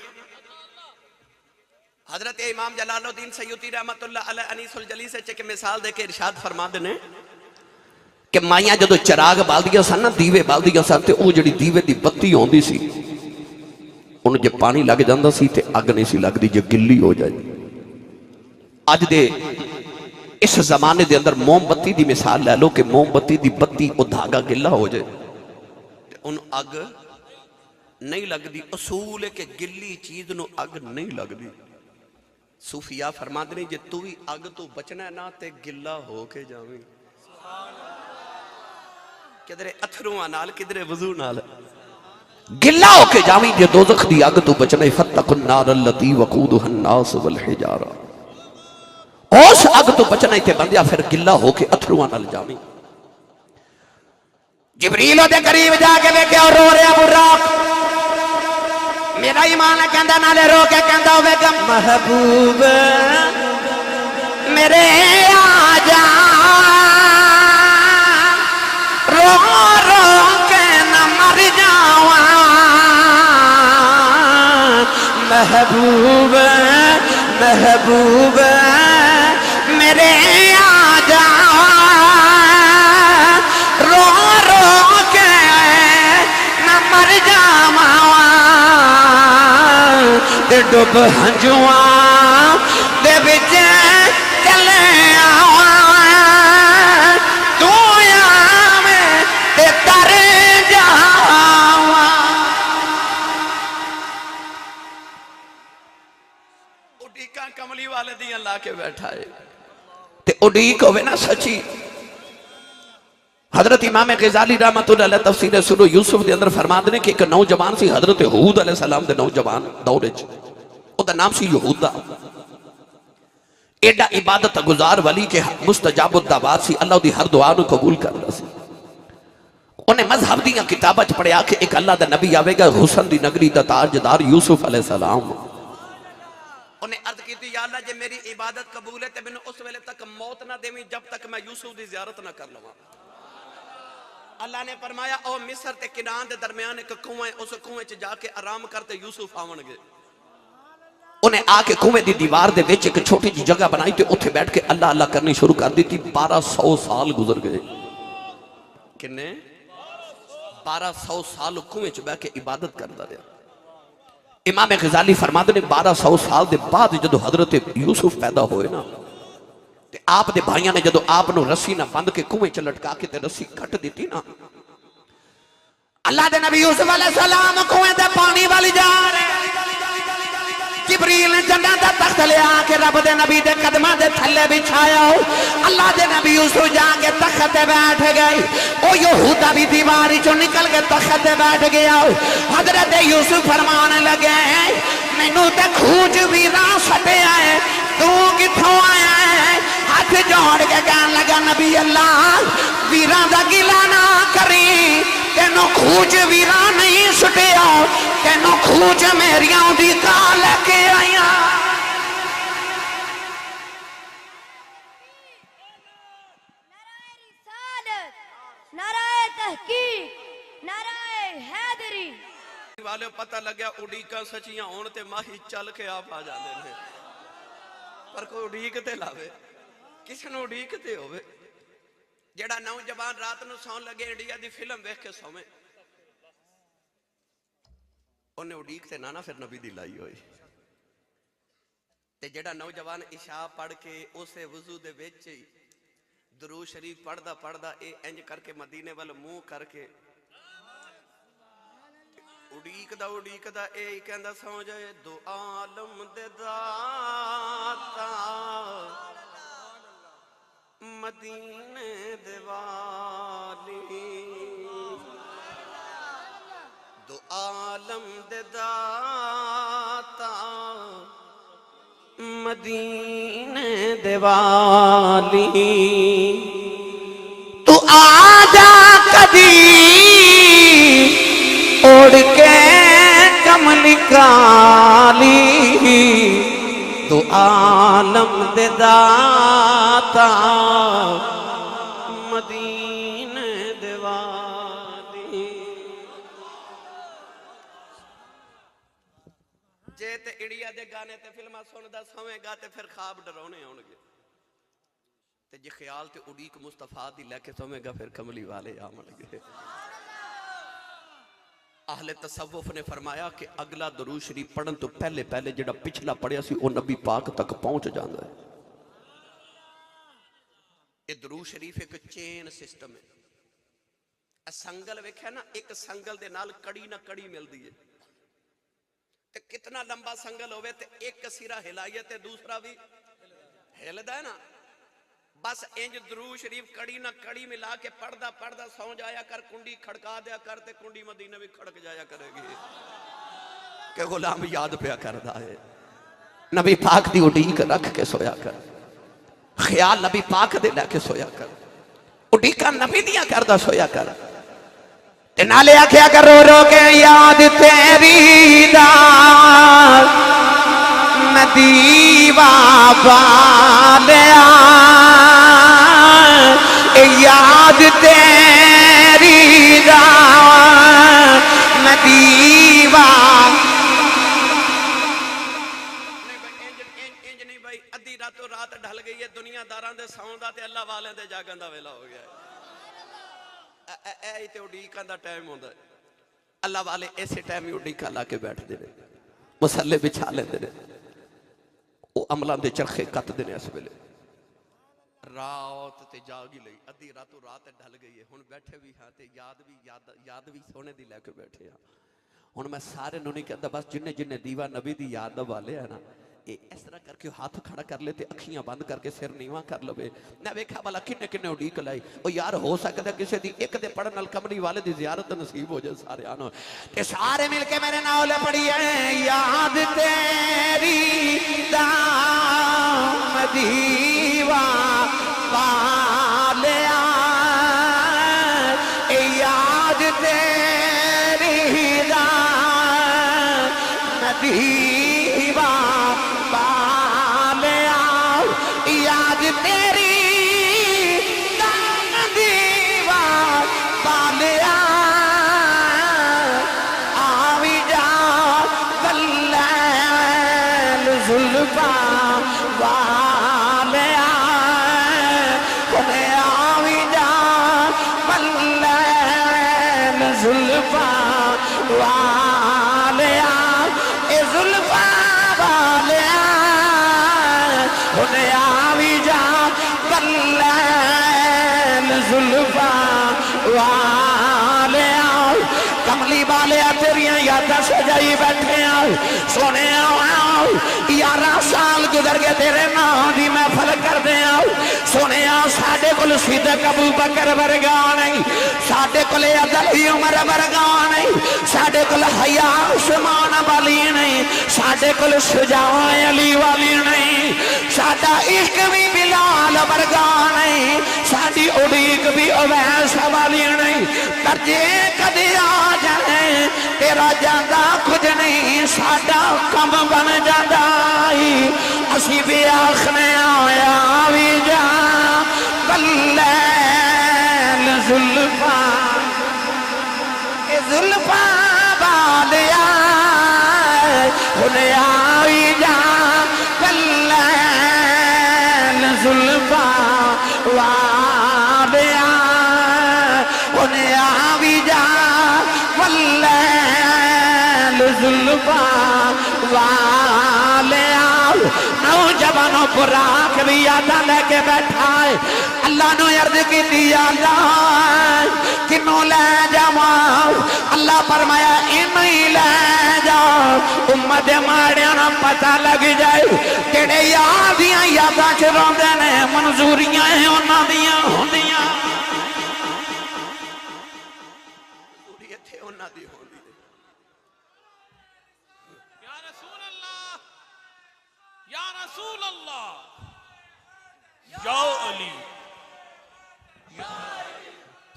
हजरत इमाम जलालुद्दीन सयूती रहमतुल्लाह अलैह अनीसुल जलीस के मिसाल देके इरशाद फरमाते ने कि माइयां जदों चिराग बालदियां सन ना, दीवे बालदियां सन ते ओ जिहड़ी दीवे दी बत्ती आउंदी सी उन्हें जे पानी लग जांदा सी ते अग नहीं सी लगदी जे गिल्ली हो जाए। अज दे इस जमाने दे अंदर मोमबत्ती दी मिसाल लै लो कि मोमबत्ती दी बत्ती ओ धागा गिला हो जाए ते उन अग नहीं लगदी। असूल है कि गिल्ली चीज नूं अग नहीं लगदी। सूफिया फरमाते ने जे तू भी अग तो बचना है ना ते गिला हो के जावे, किधरे अथरुआं नाल किधरे वजू नाल गिला हो के जावी। जे दोज़ख दी अग तो बचना है फत्तकुन नार अल्लती वकूदुहा अन्नास वल हिजारा, उस अग तो बचना है ते बंदिया फिर गिला हो के अथरुआं नाल जावी। जिबरील दे करीब जाके वेख्या और रो रहा बुराक, मेरा ईमान कहंदा नाले रो के कहंदा होवेगा महबूब मेरे आजा, रो रो के न मर जावा। महबूब महबूब मेरे आजा, रो रो के न मर जावा। ते डुब हंजुआ दे विच चले आवा, तू आवे ते तर जावा। उडीका कमली वाले दियां ला के बैठा है ते उडीक होवे ना सच्ची। हजरत इमाम ग़ज़ाली रहमतुल्लाह अलैह तफसीर सूरह यूसुफ के अंदर फरमाते हैं कि एक नौजवान सी हजरत हूद अलैहिस्सलाम दे नौजवान दौर च, ओदा नाम सी यहूदा। एडा इबादत गुजार वली के मुस्तजाबुद दावात सी, अल्लाह दी हर दुआ नूं कबूल करदा सी। उन्हें मजहब दी किताबां च पढ़िया कि एक अल्लाह दा नबी आवेगा हुसन दी नगरी दा ताजदार यूसुफ अलैहिस्सलाम। उन्हें अर्ज की या अल्लाह जे मेरी इबादत कबूल है ते मैनूं उस वेले तक मौत ना देवी जब तक मैं यूसुफ दी ज़ियारत ना कर लवां। अल्लाह ने फरमाया ओ मिस्र ते किनान दे दरमियान एक कुआं है, उस कुएं च जाके आराम करते यूसुफ आवणगे। उन्हें आके कुएं दी दीवार दे विच एक छोटी जी जगह बनाई ते उत्थे बैठ के अल्लाह अल्लाह करनी शुरू कर दी। 1200 साल गुजर गए। किन्ने 1200 साल कुएं च बह के इबादत करता रहा। इमाम गजाली फरमाते ने 1200 साल के बाद जो हजरत यूसुफ पैदा होए ना, ते आप दे भाइयों ने जो आप रस्सी ना बंद के कुएं च लटका के ते रस्सी कट दी ना, अल्लाह दे नबी यूसुफ अलैहिस्सलाम कुएं दे पानी वाली जा रहे, जिब्रील ने जन्नत दा तख्त ले आके रब दे नबी दे कदमां दे थल्ले बिछाया। अल्लाह दे नबी यूसुफ जाके तख्त ते बैठ गए। ओ यहूदा भी दीवार चों निकल के तख्त ते बैठ गया। हजरत यूसुफ फरमान लगे, मैनू ते खूज वीरा सटिया है, तू किथों आया है? हाथ जोड़ के कहन लगा, नबी अल्लाह वीरा दा गिला ना करी, तेनों खूज वीरा नहीं सुटिया, तेनों खूज मेरिया दी का लेके आया। नाराए रिसालत, नाराए तहकीक, नाराए हैदरी। वाले पता लग्या उड़ीका सचियां होण ते माही चल के आप आ जाते हैं, पर कोई उड़ीक ते लावे, किसी ने उड़ीक ते होवे। जेड़ा नौजवान रात नूं सौन लगे इंडिया दी फिल्म वेख के सोवे, उन्हें उड़ीक ते ना फिर नबी दी लाई होई। ते जेड़ा नौजवान इशा पढ़ के उसे वजू दे विच ही दुरूद शरीफ पढ़दा पढ़दा ए इंज करके मदीने वाल मुंह करके उड़ीकदा ए कहंदा सौ जाए, दो आलम दे दाता मदीने दे वाली, दो आलम दे दाता मदीने दे वाली, तू आजा कदी उड़ के कमली काली, दो आलम दे दाता मदीने दे वाली। जे ते इंडिया दे गाने ते फिल्मां सुनदा सोवेगा ते फिर ख्वाब डरावने आउणगे, ते जे ख्याल ते उड़ीक मुस्तफा दी लैके सोवेगा फिर कमली वाले आउणगे। आहले तसव्वुफ ने फरमाया कि अगला दुरूद शरीफ पढ़न तो पहले पहले जिहड़ा पिछला पढ़िया सी वो नबी पाक तक पहुंच जाता है। ये दुरूद शरीफ एक चेन सिस्टम है। संगल वेख्या ना, एक संगल दे नाल कड़ी ना कड़ी मिलती है, ते कितना लंबा संगल होवे ते एक सिरा हिलाइए ते दूसरा भी हिलदा है ना। बस इंज दुरूद शरीफ कड़ी ना कड़ी मिला के पढ़दा पढ़दा सौ जाया कर, कुंडी खड़का दिया कर, ते कुंडी मदीने भी खड़क जाया करेगी कि गुलाम याद पिया करदा है। नबी पाक दी उड़ीक रख के सोया कर, ख्याल नबी पाक दे लेके सोया कर, उड़ीका नबी दिया करदा सोया कर। ते नाले आख्या कर रो रो के याद तेरी दा नदीवा बालिया, याद तेरी दा नदीवा। इंज नहीं भाई, अद्धी रातों रात ढल गई है, दुनियादारां दे सौण दा ते अल्लाह वाले दे जागण दा वेला हो गया है। ऐ ते उड़ीकां दा टाइम होंदा है। अल्लाह वाले इसे टाइम ही उड़ीका ला के बैठते हैं, मसले बिछा लेते हैं, वो अमलों के चरखे कतते हैं। इस वेले रात ते जाग ही लई, अद्धी रातों रात ढल गई है, हुण बैठे भी हाँ ते याद भी सोने दी लैके बैठे हाँ। हुण मैं सारे नूं नहीं कहता, बस जिन्ने जिन्ने दीवा नबी दी याद वाले है ना, ये इस तरह करके हाथ खड़ा कर ले ते अखियां बंद करके सिर नीवा कर लवे। मैं वेखा वाला किन्ने किन्ने उड़ीक लाई। ओ यार हो सकता किसी दी एक दे पढ़न नाल कमली वाले दी ज़ियारत नसीब हो जाए सारियां नूं। ते सारे मिलके मेरे नाल पढ़िए, याद तेरी दाम दीवा वालिया, याद तेरी दाम दीवा वालिया, याद तेरी दाम दीवा वालिया, आवी जा वल्लैल जुल्फा वालिया, आवी जा वल्लैल जुल्फा वालिया ए जुल्फा वालिया हुने आवी जा कल्लैल जुल्फा वालिया कमली वालिया तेरिया यादां सजाई बैठे सोने 11 साल गुजर गए तेरे नाम की महफल करते सोने साडे कोल सिद्दीक अबू बकर वर्गा नहीं साडे कोल अली उमर वर्गा नहीं साडे कोल हया उस्मान वाली नहीं साडे कोल शुजाआ अली वाली नहीं साडा इश्क भी बिलाल वर्गा नहीं साडी उड़ीक भी अवैस वाली नहीं पर जे कदे आ जाए तेरा जाता कुछ नहीं साडा कम बन जाता असी भी आखने आया भी जा कल्लैल जुल्फा जुल्फा वालिया हुने आई जा कल्लैल जुल्फा वालिया हुने आई जा कल्लैल जुल्फा वालिया नौजवानों बुराक भी यादा लेके बैठा है अल्लाह ने अर्ज की किनों ले जावा अल्लाह फरमाया इन्हें ही ले जाओ उम्मत माड़िया ना पता लग जाए जेड़े यार दियां यादां च रोंदे ने मंजूरियां है उन्हां दियां होंदियां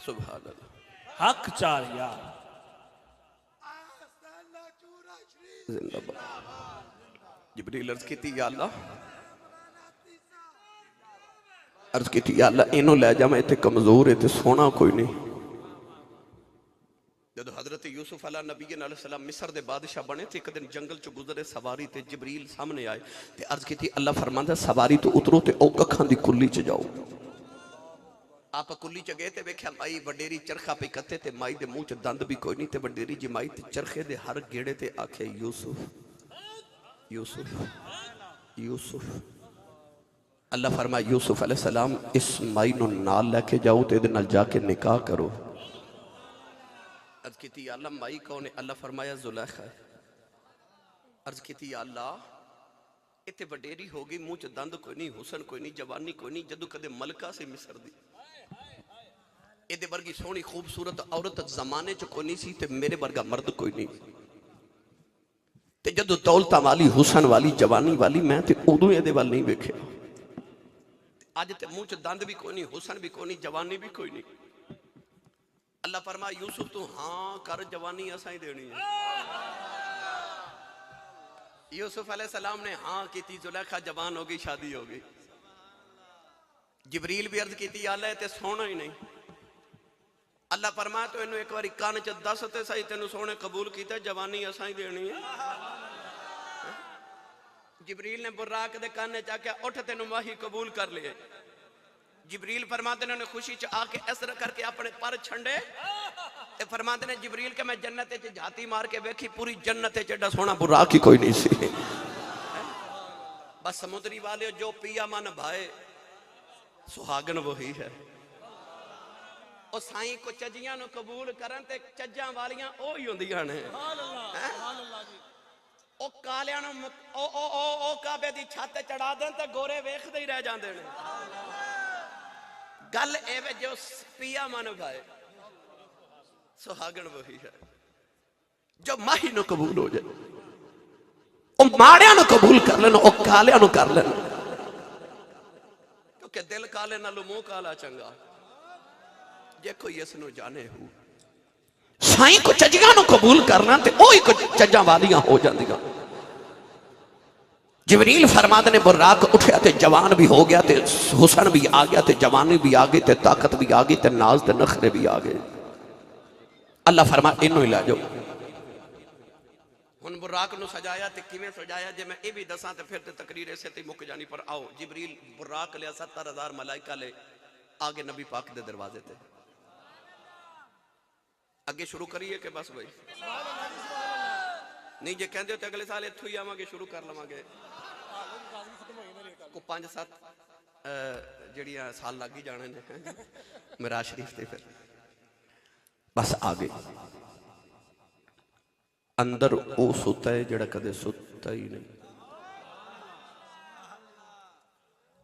सुभान अल्लाह हक चार यार जिब्रील अर्ज की या अल्लाह अर्ज की या अल्लाह इन्हों लै जा मैं इत्थे कमजोर है ते सोना कोई नहीं जदों हजरत यूसुफ अला नबी सलाम मिस्र दे बादशाह बने थे एक दिन जंगल च गुजरे सवारी ते जिब्रील सामने आए ते अर्ज की अल्लाह फरमांदा सवारी तो उतरो ते ओ कखां दी कुल्ली च जाओ आप कुल्ली च गए ते वेख्या माई वडेरी चरखा पे कत्ते ते माई दे मुंह च दंद भी कोई नहीं ते वडेरी जी माई ते चरखे दे हर गेड़े ते आखे यूसुफ यूसुफ यूसुफ अल्लाह फरमाया यूसुफ अलैहि सलाम इस माई नूं नाल लेके जाओ ते इहदे नाल जाके निकाह करो अर्ज की अल्लाह माई कौन है अल्लाह फरमाया जुलैखा अर्ज की अल्लाह इतने वडेरी हो गई मुंह च दंद कोई नहीं हुसन कोई नहीं जवानी कोई नहीं जदों कदे मलका से मिस्र दी इहदे वर्गी सोहनी खूबसूरत औरत जमाने च कोई नहीं सी ते मेरे वर्गा मर्द कोई नहीं ते जदों दौलत वाली हुसन वाली जवानी वाली मैं ते उदों इहदे वाल नहीं वेख्या अज ते मुंह च दंद भी कोई नहीं हुसन भी कोई नहीं जवानी भी कोई नहीं अल्लाह फरमाया यूसुफ तू हाँ कर जवानी असां ही देनी है यूसुफ अलैहि सलाम ने हाँ की जुलैखा जवान हो गई शादी हो गई जिब्रील भी अर्ज की अल्लाह ते सोना ही नहीं अल्लाह फरमाया तो इन्हों एक बार कान च दस ते सही तेन सोने कबूल किया जवानी असां ही देनी है जिब्रील ने बुर्राक दे कान च आख्या उठ तेन माही कबूल कर लिए जिब्रील फरमाते ने खुशी च आके इस तरह करके अपने पर छंडे ते फरमाते ने जिब्रील के मैं जन्नत च झाती मार के वेखी पूरी जन्नत च एडा सोना बुर्राक ही कोई नहीं सी बस समुद्री वाले जो पिया मन भाए सुहागन वही है ओ साईं को चजियां नु कबूल करन ते चज्जां वालियां ओ ही हुंदियां ने ओ कालियां नु ओ काबे दी छत चढ़ा देन ते गोरे वेखदे ही रह जांदे ने गल एवे जो पिया मन भाए सुहागन वही है जो माही नु कबूल हो जाए ओ माड़ियां नु कबूल कर लेन ओ कालियां नु कर लेन क्योंकि दिल काले नालों मुंह काला चंगा जे कोई इसनू जाने हो साईं को चजियां नु कबूल करना ते ओही को चज्जां वालियां हो जांदियां जिब्रील फरमाते ने बुर्राक उठया ते जवान भी हो गया ते हुसन भी आ गया ते जवानी भी आ गई ते ताकत भी आ गई ते नाज ते नखरे भी आ गए अल्लाह फरमा इन्हों ही ला जाओ हुन बुर्राक नु सजाया ते किवें सजाया जे मैं ये भी दसां ते फिर ते तकरीर ऐसे ते मुक जानी पर आओ जिब्रील बुर्राक लिया 70,000 मलाइका ले आगे नबी पाक दे दरवाजे ते अगे शुरू करिए कि बस भाई नहीं जे कहते हो तो अगले साल इत्थों ही आवांगे शुरू कर लवांगे को 5-7 जड़ियां साल लग ही जाने ने मिराज शरीफ ते फिर बस आ गए अंदर वो सुता है जड़ा कदे सुता ही नहीं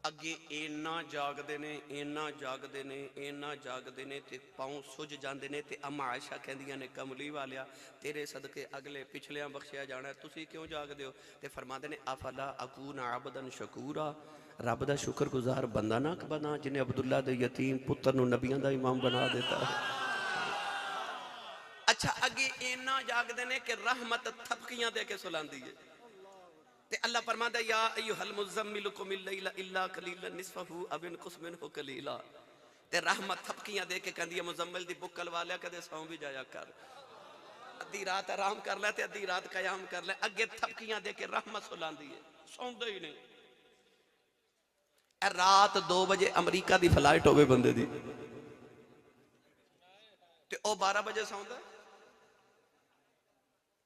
अगे इन्ना जागदे ने इन्ना जागदे ने इन्ना जागदे ने ते पाँव सुज जाते ने ते अम्मा आयशा कहंदियां ने कमली वालिया तेरे सदके अगले पिछलियां बख्शिया जाना तुसी क्यों जागदे हो ते फरमाते ने अफला अकून अबदन शकूरा रब दा शुक्रगुजार बंदा ना बना जिन्हें अब्दुल्ला दे यतीम पुत्र नूं नबियां दा इमाम बना देता है। अच्छा अगे इन्ना जागदे ने कि रहमत थपकियां दे के सुलांदी है ते अल्लाह फरमांदा या अय्युहल मुज़म्मिल कुम इल्ला इल्ला कलीलन निस्फहु अव इनकुस मिनहु कलीला ते रहमत थपकियां दे के कहंदी है मुज़म्मिल दी बुक्कल वालिया कदे सौ भी जाया कर अद्धी रात आराम कर ले ते अद्धी रात कयाम कर ले अगे थपकियां दे के रहमत सुलांदी है सौंदे ही नहीं। रात 2 बजे अमरीका दी फ्लाइट होवे बंदे दी ते ओ 12 बजे सौंदा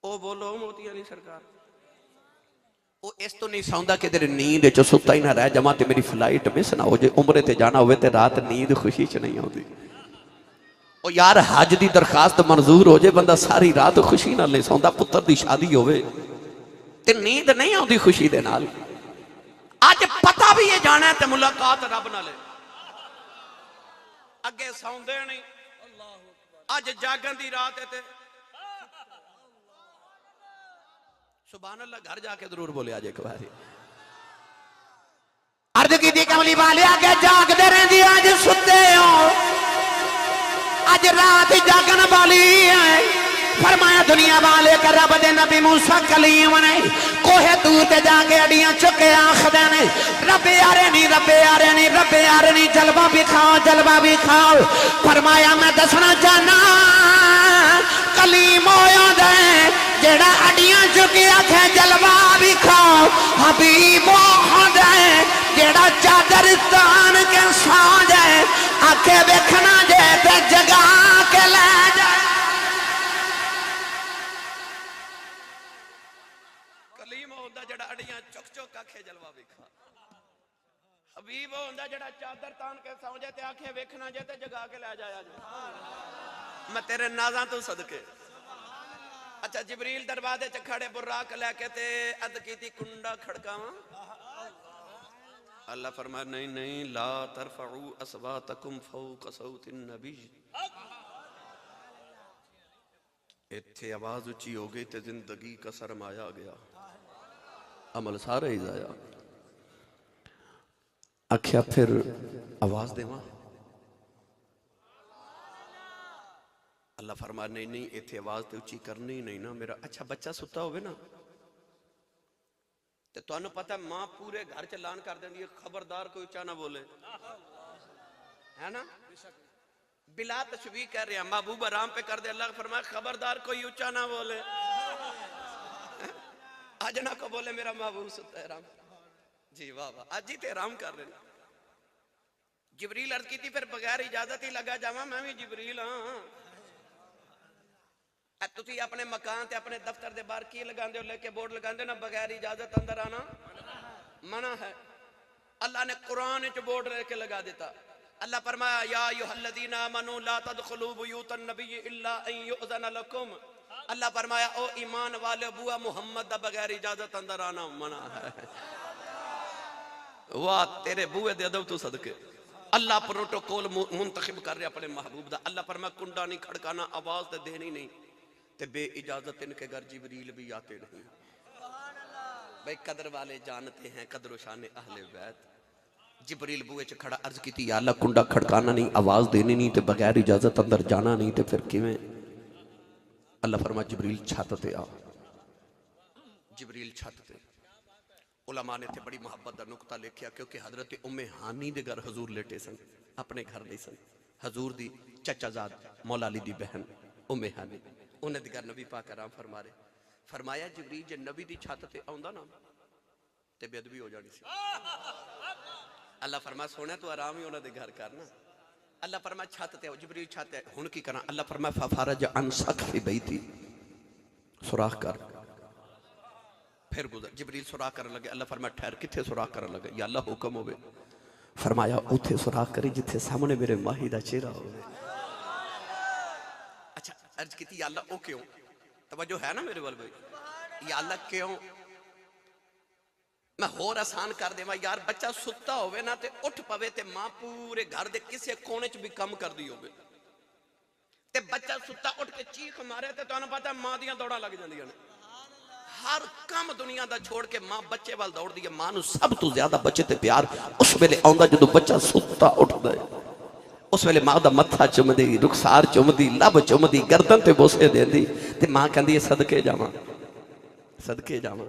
ओ बोलो मोतिया नहीं सरकार वो इस तो नहीं सौंदा कि तेरी नींद च सुता ही ना रह जावां ते मेरी फ्लाइट मिस ना हो जे उमरे ते जाना होवे ते रात नींद खुशी च नहीं आती ओ यार हज दी दरखास्त मंजूर हो जे बंदा सारी रात खुशी नाल नहीं सौंदा पुत्र दी शादी होवे ते नींद नहीं आती खुशी दे नाल अज पता भी ये जाना है ते मुलाकात रब नाल अगे सौंदे नहीं अज जागन दी रात है ते सुभान अल्लाह घर जाके जरूर बोले आज एक बार अर्ज की कमली वाले आगे जागते रहंदी अज सुते हो अज रात जागन वाली है फरमाया दुनिया वाले कर रब दे नबी मूसा कलीम ने कोहे दूर ते जाके अड़ियां चुके आखदे ने रब्बे यारे नहीं रब्बे यारे नहीं रब्बे यारे नहीं जलवा भी खाओ फरमाया मैं दसना चाहना कलीम होया दे जेड़ा अड़ियां चुके आखे जलवा भी खाओ हबीब होया दे जेड़ा चादर तान के सौ जाए आखे देखना जे ते जगा के ले जाए कलीम होंदा जेड़ा अड़ियां चुक चुक आखे जलवा भी खा हबीब होंदा जेड़ा चादर तान के सौ जाए ते आखे देखना जे ते जगा के ले जाया जे मैं तेरे नाज़ां तो सदके। अच्छा जिबरील दरवाजे च खड़े बुर्राक लेके ते अद कीती कुंडा खड़कावा अल्लाह फरमाया नहीं नहीं ला तरफउ अस्वातकुम फौक सौतिन नबी इत्थे आवाज ऊंची हो गई ते जिंदगी का सरमाया गया अमल सारे ही जाया आख्या फिर आवाज देवा अल्लाह फरमा नहीं नहीं इत्थे आवाज तो उच्ची करनी ही नहीं ना मेरा अच्छा बच्चा सुता होवे ना ते तुहानू पता मां पूरे घर च ऐलान कर देंदी है खबरदार कोई उच्चा ना बोले है ना बिला तशबीह कह रहे हैं महबूब आराम पे कर दे अल्लाह फरमाया खबरदार कोई उच्चा ना बोले आज ना को बोले मेरा महबूब सुता है आराम जी वाह वाह आज ही ते आराम कर रहे जिबरील अर्ज की थी फिर बगैर इजाजत ही लगा जावा मैं भी जिबरील हाँ तुसी अपने मकान ते अपने दफ्तर दे बाहर की लगांदे हो लेके बोर्ड लगांदे ना बगैर इजाजत अंदर आना मना है अल्लाह ने कुरान च बोर्ड लेके लगा देता अल्लाह फरमाया या अय्युहल्लज़ीना आमनू ला तदखुलू बुयूतन नबी इल्ला अन युअज़न लकुम अल्लाह फरमाया ओ ईमान वाले बुआ मोहम्मद दा बगैर इजाजत अंदर आना मना है वाह तेरे बुए दे अदब तू सदके अल्लाह प्रोटोकॉल मुंतखब कर रहे अपने महबूब दा अल्लाह फरमाया कुंडा नहीं खड़काना आवाज तो देनी नहीं ते बे इजाजत इनके घर जिबरील भी आते नहीं भाई कदर वाले जानते हैं कदर शान अहले बैत जिबरील बुए च खड़ा अर्ज की या अल्लाह कुंडा खड़काना नहीं आवाज देनी नहीं ते बगैर इजाजत अंदर जाना नहीं ते फिर किवें अल्लाह फरमा जिबरील छत ते आ जिबरील छत ते उलमा ने थे बड़ी मोहब्बत का नुकता लिखा क्योंकि हजरत उम्मे हानी दे घर हजूर लेटे सन अपने घर नहीं सन हजूर दी चचाजाद मौला अली दी बहन उम्मे हानी उन्हें घर नबी पाक आराम फरमा रहे फरमाया जिबरील जे नबी दी छत ते आउंदा ना ते बेअदबी हो जानी सी अल्लाह फरमा सोने तू आराम ही उन्हें घर करना अल्लाह फरमा छत ते आओ, जिब्रील छत ते हुन की करा? अल्लाह फरमा फफरज अन सक़फ़ि बैती, सुराख कर। फिर गुजर, जिब्रील सुराख करने लगे। अल्लाह फरमा ठहर, किथे सुराख करने लगे? या अल्लाह हुक्म होवे। फरमाया उथे सुराख करी जिथे सामने मेरे माही दा चेहरा होवे। अच्छा अर्ज की या अल्लाह ओ क्यों? तवज्जो है ना मेरे वाल भाई? या अल्लाह क्यों? मैं होर आसान कर देवा यार, बच्चा सुता होवे ना ते उठ पवे ते मां पूरे घर दे किसी कोने च भी कम कर दी होवे ते बच्चा सुता उठ के चीख मारे ते तुहानू पता मां दियां दौड़ां लग जांदियां ने। हर काम दुनिया दा छोड़ के मां बच्चे वाल दौड़दी है। मां नू सब तो ज्यादा बच्चे ते प्यार उस वेले आउंदा जदों बच्चा सुता उठदा है। उस वेले मां दा मत्था चुमदी, रुखसार चुमदी, लब चुमदी, गर्दन ते बोसे देंदी ते मां कहंदी है सदके जावां, सदके जावां,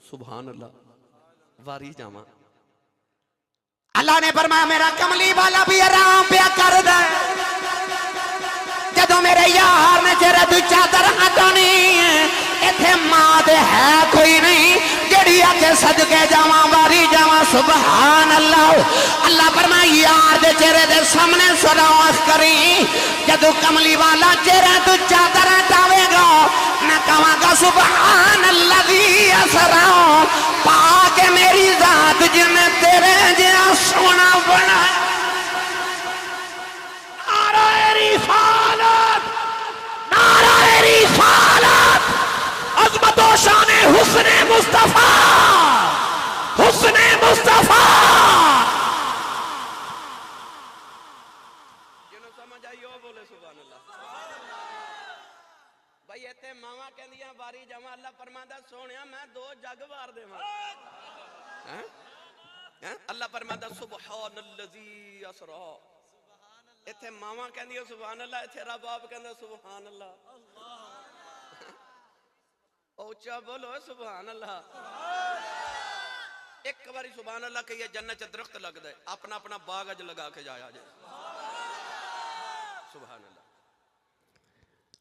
सुभान अल्लाह, वारी जावां। अल्लाह ने फरमाया मेरा कमली वाला भी आराम पिया कर दे। जदों मेरे यार ने तेरे तू चादर हटानी इथे मां दे है कोई नहीं जेड़ी आके सदके जावां, वारी जावां, सुभान अल्लाह। अल्लाह फरमाया यार दे चेहरे दे सामने सराख करी। जदों कमली वाला चेहरा तू चादर हटावेगा मैं कहांगा सुभान अल्लाज़ी असरा, पाके मेरी जात जिन्हें तेरे जिया सोना बनाया। नाराए रिसालत, नाराए रिसालत, अज़मत व शान हुस्ने मुस्तफा, हुस्ने मुस्तफा। जिन्हों समझ आई हो बोले सुभान अल्लाह। भाई इत्थे मावां कहंदियां वारी जावां, अल्लाह फरमांदा सोहणिया मैं दो जग वार देवां। हैं हैं अल्लाह फरमांदा सुभानल्लज़ी असरा। इत्थे मावां कहंदियां सुभान अल्लाह, इत्थे रब आप कहंदा सुभान अल्लाह। ऊंचा बोलो सुभान अल्लाह। एक बारी सुभान अल्लाह कहिए जन्नत च दरख्त लगदा है, अपना अपना बाग अज लगा के जाया जाए। सुभान अल्लाह।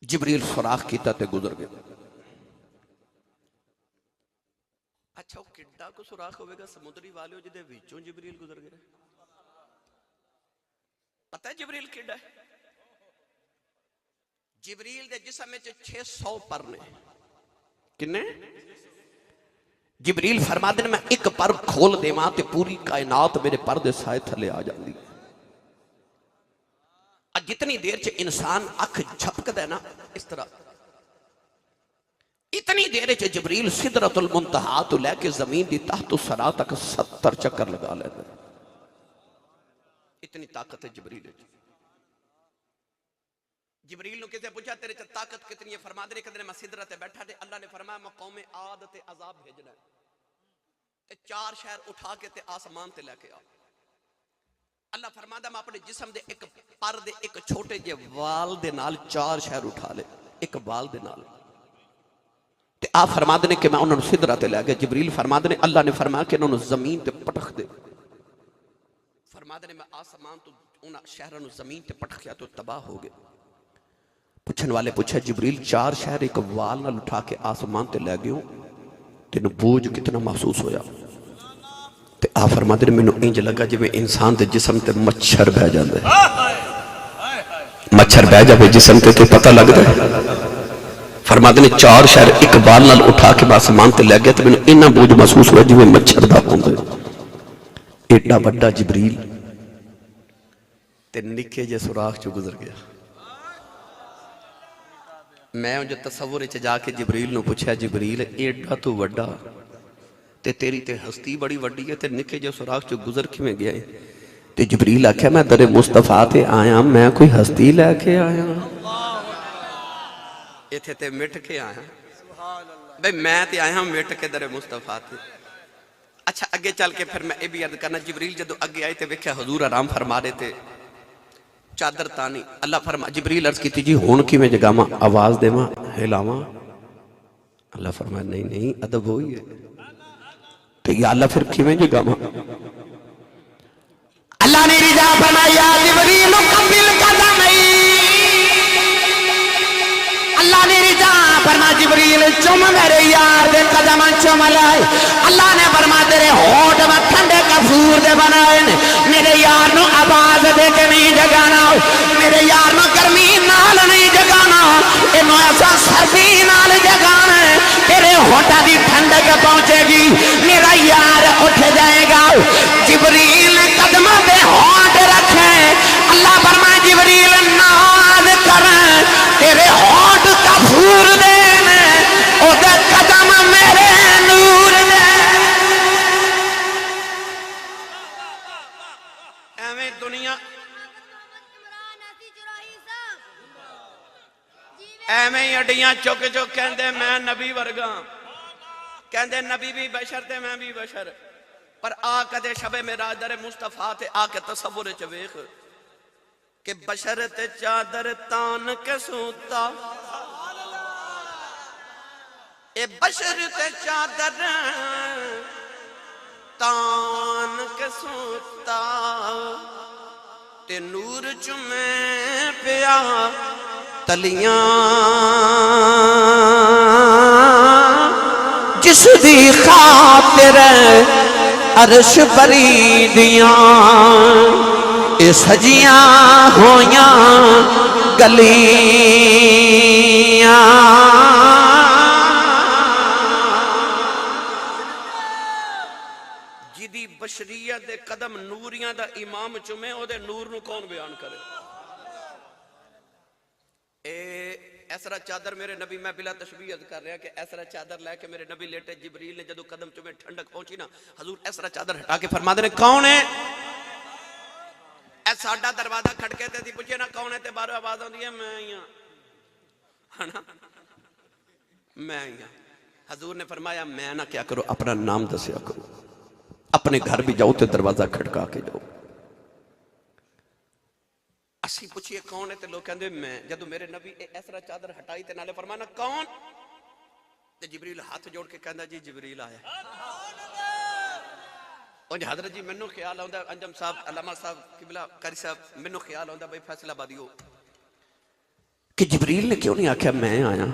जिब्रील सुराख कीता ते गुजर गए। अच्छा वो किड्डा को सुराख होवेगा समुद्री वाले जिहदे विचों जिब्रील गुजर गए? पता है जिब्रील किड्डा है? जिब्रील दे जिस्म विच 600 पर ने। किन्ने? जिब्रील फरमाते हैं मैं एक पर खोल देवां ते पूरी कायनात मेरे पर दे साए थले आ जाती है। जितनी देर च इंसान अख झपकदा है ना इस तरह, इतनी देर च जिब्रील सिदरतुल मुंतहा तो लेके जमीन दी तहतु सरा तक 70 चक्कर लगा लेता। इतनी ताकत है जिब्रील। जिब्रील ने किसे पूछा तेरे च ताकत कितनी है? फरमा दे कहंदे मैं सिदरत ते बैठा ते अल्लाह ने फरमाया मैं कौमे आद ते अजाब भेजना है ते 4 शहर उठा के ते आसमान ते लेके आ। अल्लाह फरमांदा मैं अपने जिस्म दे एक पर दे एक छोटे जे वाल दे नाल 4 शहर उठा ले, एक वाल दे नाल ते आ फरमांदे ने कि मैं उन्हां नूं सिदरत ते लै गया। जिब्रील फरमांदे ने अल्लाह ने फरमाया कि इन्हां नूं जमीन ते पटक दे। फरमांदे ने मैं आसमान तो उन्हां शहरां नूं जमीन ते पटकिया तो तबाह हो गए। पुछन वाले पूछा जिब्रील 4 शहर एक वाल नाल उठा के आसमान ते लै गयो, तेनू बोझ कितना महसूस होया? ते आ फरमाते ने मैनू इंज लगा जिवें इंसान दे जिस्म ते मच्छर बह जांदा है। मच्छर बह जावे जिस्म ते तो पता लगदा है। फरमाते ने 4 शहर एक बाल नाल उठा के आसमान ते लै गया ते मैनू इन्ना बोझ महसूस हुआ जिवें मच्छर दा होंदा है। एडा वड्डा जिब्रील ते निक्के जे सुराख चो गुजर गया। मैं उन्हें तसव्वुर च जाके जिब्रील नूं पुछया जिब्रील एडा तू वड्डा ते तेरी ते हस्ती बड़ी वड्डी है ते निके जो सुराख चो गुजर किवें गया है? ते जिब्रील आख्या मैं दरे मुस्तफा ते आया, मैं कोई हस्ती लैके आया? इत्थे ते मिट के आया भाई, मैं ते आया मिट के दरे मुस्तफा ते। अच्छा अगे चल के फिर मैं ये भी अर्ज करना, जिब्रील जदों अगे आए ते वेख्या हजूर आराम फरमा रहे थे, चादर तानी। अल्लाह फरमा जिब्रील अर्ज की जी हुण किवें जगावां, आवाज देवां, हिलावां? अल्लाह फरमाया नहीं नहीं अदब होई है। तो या अल्लाह फिर किवें जगावां? अल्लाह ने रिजा फरमाया जिब्रील मुकम्मिल कदमई। अल्लाह ने रिजा फरमा जिब्रील चुम मेरे यार दे कदम चुम लाए। अल्लाह ने फरमा तेरे होठ में ठंडे कसूर दे बनाए ने, मेरे यार नु आवाज दे के नहीं जगाना, मेरे यार नु गर्मी नाल नहीं जगाना, इन्हों ऐसा सर्दी नाल जगाना। तेरे होठा दी ठंडक पहुंचेगी, मेरा यार उठ जाएगा। जिबरील कदम पे होठ रखे, अल्लाह फरमाए जिबरील नाज करें, तेरे होठ कफूर देने, ओदे कदम मेरे नूर दे। एवें दुनिया एवें ही अड्डियां चुक चुक कहते मैं नबी वर्गा, कहते नबी भी बशर ते मैं भी बशर। पर आ कदे शबे मेरा दर मुस्तफा ते आके तसव्वुर च वेख कि बशर ते चादर तान के सूता, ए बशर ते चादर तान के सूता, ते नूर चुमे पिया तलियां जिस दी खातिर अर्श बरी दियां ए सजियां होयां गलियां। जिदी बशरीयत दे कदम नूरियां दा इमाम चुमे, ओदे नूर नू कौन बयान करे। ऐसरा चादर मेरे नबी, मैं बिला तशबीह कर रहा कि ऐसरा चादर लेके मेरे नबी लेटे, जिबरील ने जदों कदम चुमे ठंडक पहुंची ना, हजूर ऐसरा चादर हटा के फरमाते ने कौन है। ऐ साडा दरवाजा खड़के ते पूछे ना कौन है, ते बाहरों आवाज आती है मैं ही हां, मैं ही हां। हजूर ने फरमाया मैं ना क्या करो, अपना नाम दसिया करो, अपने घर भी जाओ तो दरवाजा खड़का के जाओ। असी पूछिए कौन है, तो लोग कहते मैं। जदों मेरे नबी ऐसरा चादर हटाई ते नाले फरमाना कौन, ते जिबरील हाथ जोड़ के कहता जी जिबरील आया। और हजरत जी मैनू ख्याल आता, अंजम साहब अलामा साहब किबला कारी साहब, मैनू ख्याल आता भाई फैसलाबादी हो कि जिबरील ने क्यों नहीं आख्या मैं आया,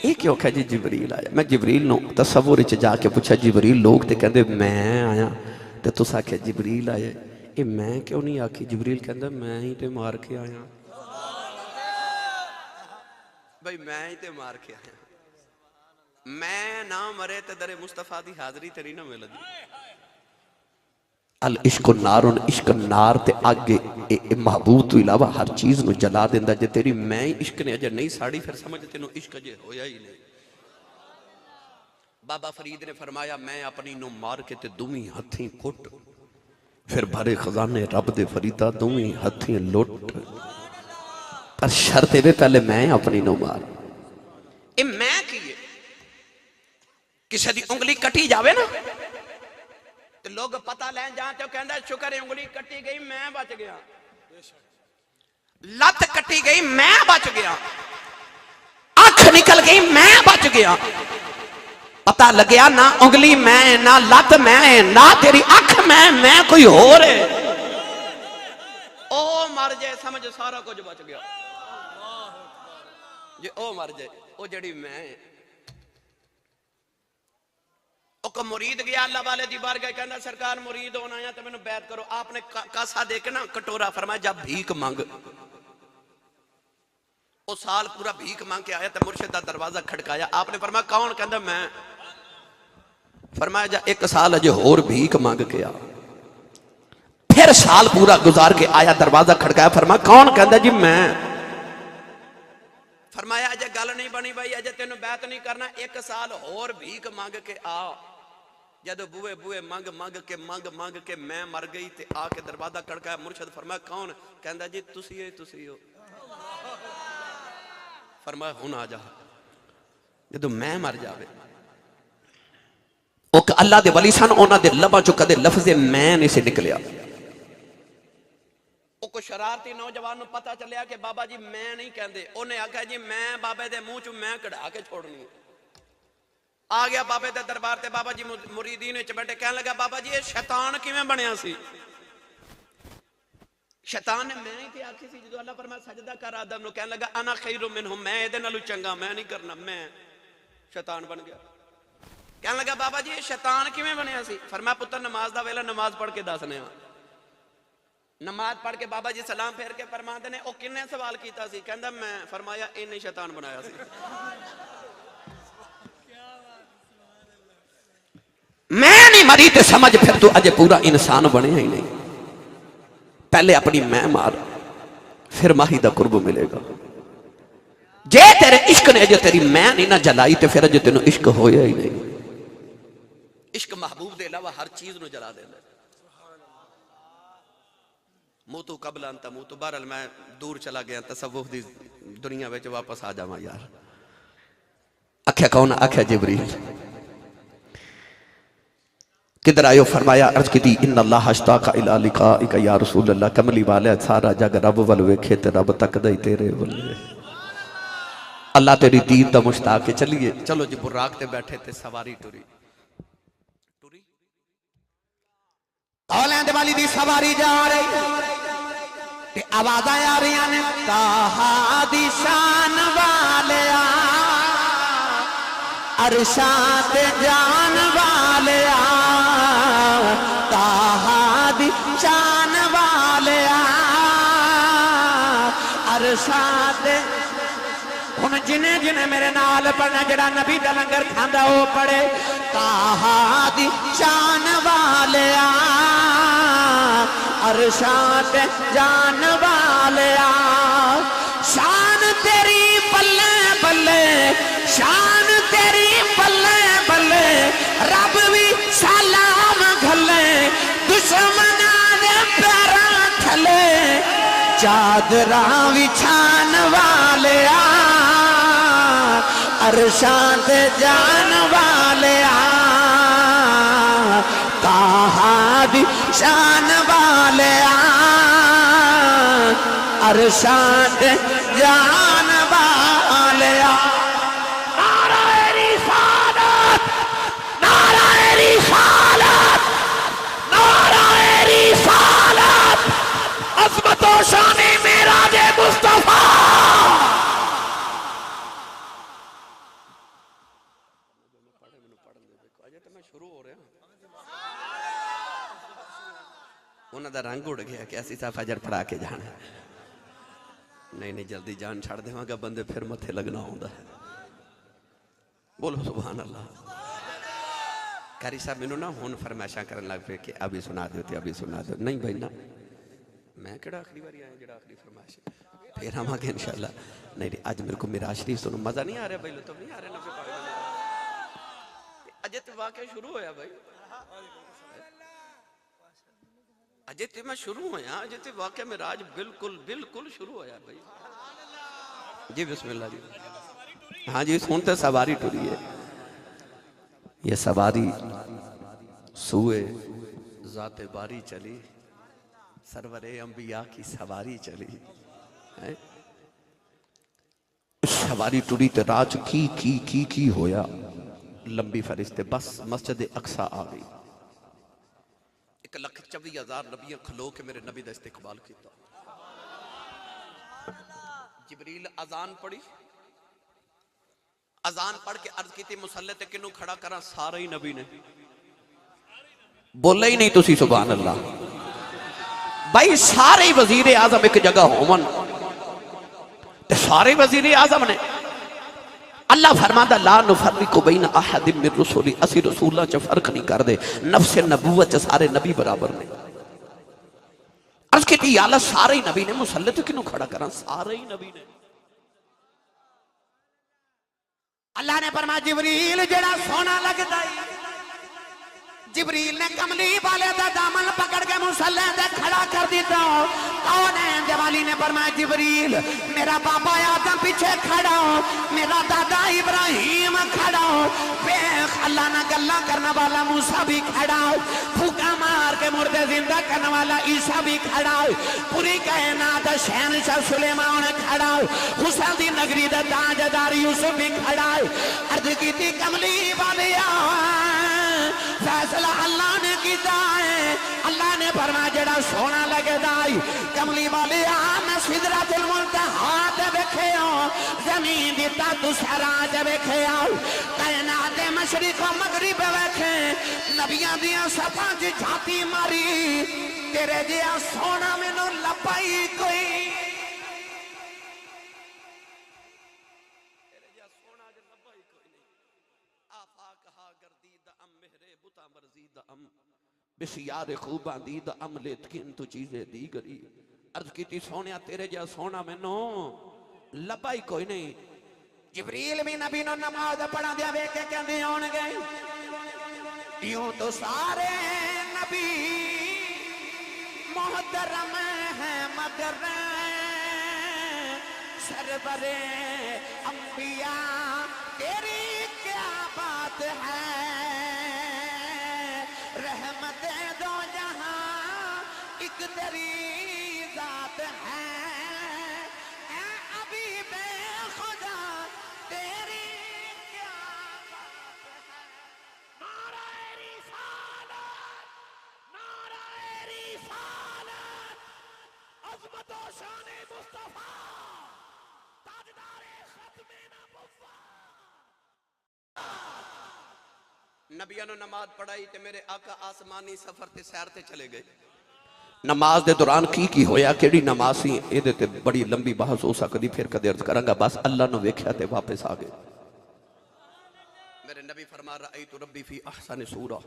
ये क्यों आख्या जी जिबरील आया। मैं जिबरील नो तसव्वुर च जाके पूछा जिबरील लोग तो कहते मैं आया, तो तुस आख्या जिबरील आया, ये मैं क्यों नहीं आखी। जिबरील कहता मैं ही तो मार के आया, भाई मैं ही तो मार के आया। मैं ना मरे तो दरे मुस्तफा दी हाजरी तेरी ना मिलदी। अल इश्क नारुन, इश्क नार ते आगे महबूब तो इलावा हर चीज नू जला देंदा। जे तेरी मैं ही इश्क ने अजे नहीं साड़ी, फिर समझ तेनू इश्क अजे होया ही नहीं। बाबा फरीद ने फरमाया मैं अपनी नू मार के ते दूवी हथी कुट, फिर भरे खजाने रब दे फरीदा दूवी हथी लुट। पर शर्त है पहले मैं अपनी नू मार। ए मैं की है, किसी दी उंगली कटी जावे ना तो लोग पता लैन जान तो कहंदा शुक्र है उंगली कटी गई मैं बच गया, लत कटी गई मैं बच गया, अख निकल गई मैं बच गया। पता लग्या ना उंगली मैं, ना लत मैं, ना तेरी अख मैं कोई होर है। ओ मर जाए समझ सारा कुछ बच गया। जे ओ मर जाए, ओ जड़ी मैं को मुरीद गया अल्लाह वाले दी बारगाह, कहना सरकार मुरीद होना आया तो मैंने बैत करो। आपने कासा दे के ना कटोरा फरमाया जब भीख मांग। वो साल पूरा भीख मांग के आया तो मुर्शिद दा दरवाजा खड़काया। आपने फरमाया कौन, कहंदा मैं। फरमाया जा एक साल अजे होर भीख मांग के आ। फिर साल पूरा गुजार के आया, दरवाजा खड़काया, फरमाया कौन, कहंदा जी मैं। फरमाया अजे गल नहीं बनी भाई, अजे तेन बैत नहीं करना, एक साल होर भीख मांग के आ। जदों बुए बुए मंग मंग के मैं मर गई ते आके दरवाजा खड़काया। मुर्शिद फरमाया कौन, कहंदा जी तुसी हो। फरमाया हुण आ जा। जदों मैं मर जावे, ओ अल्लाह दे वली सन, उन्हां दे लबां चों कदे लफ्ज़े मैं नहीं से निकलिया। ओ कोई शरारती नौजवान नूं पता चलिया कि बाबा जी मैं नहीं कहंदे, उन्हें आख्या जी मैं बाबे दे मुंह चों मैं कढ़ा के छोड़नी। आ गया बाबे दे दरबार ते, बाबा जी मुरीदीन विच बैठे, कहने लगा बाबा जी ये शैतान किवें बनया सी। शैतान ने मैं ही ते आखी सी जदों अल्लाह फरमाया सजदा कर आदम नूं, कहने लगा अना खैरु मिनहु, मैं इहदे नालों चंगा, मैं नहीं करना, मैं शैतान बन गया। कहने लगा बाबा जी ये शैतान किवें बनया सी। फरमाया पुत्तर नमाज दा वेला नमाज पढ़ के दसने आ। नमाज पढ़ के बाबा जी सलाम फेर के फरमाते ने ओ किन्ने सवाल कीता सी कहंदा मैं फरमाया इन्हें शैतान बनाया सी मैं नहीं मरी ते समझ फिर तू अजे पूरा इंसान बने ही नहीं पहले अपनी मैं मार फिर माही दा कुर्ब मिलेगा जे तेरे इश्क ने अजे तेरी मैं नहीं ना जलाई ते फिर अजे तेन इश्क होया ही नहीं इश्क महबूब दे अलावा हर चीज नु जला देंदा मुँह तो कबल अंता मुँह तो बहरल मैं दूर चला गया तसव्वुफ दी दुनिया में वापस आ जावा यार आख्या कौन आख्या जिब्रील किधर आयो फरमाया अर्ज की थी इन अल्लाह अश्ताका इला लिकाइका या रसूल अल्लाह कमली वाले सारा जग रब वल वेखे ते रब तकदा ही तेरे वल्ले अल्लाह तेरी दीन दा मुश्ताक है चलिए चलो जी बुर्राक ते बैठे ते सवारी टुरी औलैंद वाली दी सवारी जा रही ते आवाज़ां आ रही ने ताहा दी शान वालिया अरशां ते जान वालिया ताहा दी शान वालिया अरशां ते हुन जिन्हें जिन्हें मेरे नाल पढ़ना जड़ा नबी दा लंगर खांदा वो पढ़े ताहा दी शान वालिया अरशां ते जान वालिया शान तेरी बल्ले बल्ले शान तेरी बल्ले बल्ले रब भी सलाम घले दुश्मनां दे पैरां थले चादरा विछान वालिया अरशां ते जान वालिया ताहा दी शान वालिया अरशां ते जान वालिया नाराए रिसालत नाराए रिसालत नाराए रिसालत अज़मत व शान मेराज मुस्तफा उन्होंने रंग उड़ गया कि असी फजर पढ़ा के जाना नहीं नहीं जल्दी जान छड़ देवांगा बंदे फिर मथे लगना होता है बोलो सुभान अल्लाह कारी साहब मैनू ना हुन फरमाइशा करन लग पे कि अभी सुना दो ते अभी सुना दो नहीं भाई ना मैं केड़ा आखिरी बारी आया जेड़ा आखिरी फरमाइश फिर आवांगे इंशाअल्लाह नहीं नहीं अज मेरे को मेरा शरीफ सुनो मजा नहीं आ रहा भाई तो नहीं आ रहा नबी पाक अजे तो वाकया शुरू होया भाई अजे ते मैं शुरू होया अजे ते वाकया मेरा आज बिल्कुल बिल्कुल शुरू होया भाई जी बिस्मिल्लाह जी हाँ जी सुनते सवारी टुरी है ये सवारी सुए जाते बारी चली सरवरे अंबिया की सवारी चली है सवारी टुरी ते राज की होया लंबी फरिश्ते बस मस्जिद अक्सा आ गई 1,24,000 नबियां खलो के मेरे नबी दा इस्तकबाल किया जिब्रील अजान पढ़ी अजान पढ़ के अर्ज की मुसल्ले ते किनू खड़ा करा सारे ही नबी ने बोले ही नहीं तुसी सुभान अल्लाह भाई सारे ही वजीर आजम एक जगह होवन ते सारे वजीर आजम ने अल्लाह फरमाता ला नुफर्रिकु बैन अहदिम मिन रुसुली असी रसूलां च फर्क नहीं कर दे नफ्स नबूवत च सारे नबी बराबर ने अर्ज की या अल्लाह सारे ही नबी ने मुसल्ले ते किनू खड़ा करा सारे ही नबी ने अल्लाह ने फरमाया जिब्रील जेड़ा सोना लगदा है जिब्रील ने कमली वाले दा दामन पकड़ के मुसल्ले ते खड़ा कर दिता कौन है जवाली ने फरमाया जिब्रील मेरा बाबा आदम पीछे खड़ा हो मेरा दादा इब्राहिम खड़ा हो अल्लाह ना गल्ला करने वाला मूसा भी खड़ा हो फूका मार के मुर्दे जिंदा करने वाला ईसा भी खड़ा हो पूरी कायनात शहंशाह सुलेमान खड़ा हो हुसैन दी नगरी दा ताजदार यूसुफ भी खड़ा हो अर्ज कीती कमली वालिया फैसला अल्लाह ने किया है अल्लाह ने फरमाया बड़ा सोना लगदा है। कमली वाले मैं सिदरतुल मुंतहा ते वेखिया, जमीन दी तातू सहरा ते वेखिया, कायनात दे मशरिक मगरिब वेखे, नबियां दियां सफां च झाती मारी, तेरे जिहा सोना मैनू लभा ही कोई। बिसियार खूबा दी द अमले किंतु चीजें दी गरी। अर्ज की सोने तेरे जहा सोना मैनू लभा ही कोई नहीं। जिब्रील भी नबी नो नमाज पढ़ा दिया वेख के कहंदे होणगे, यूं तो सारे नबी मोहतरम है मगर सरवरे अंबिया तेरी क्या बात है। रहमत दो जहां एक तेरी जात है, ऐ अभी बेखुदा तेरी क्या बात है। नाराए रिसालत, नाराए रिसालत, अज़मत व शान मुस्तफा, ताजदारे खत्मे नबुव्वत। नबियां ने नमाज पढ़ाई ते मेरे आका आसमानी सफर ते सैर ते चले गए। नमाज दे दौरान की होया, केड़ी नमाज सी, इहदे ते बड़ी लंबी बहस हो सकदी, फिर कदे अर्ज करांगा। बस अल्लाह ने वेख्या ते वापस आ गए। मेरे नबी फरमा रअयतु रब्बी फी अहसन सूरा।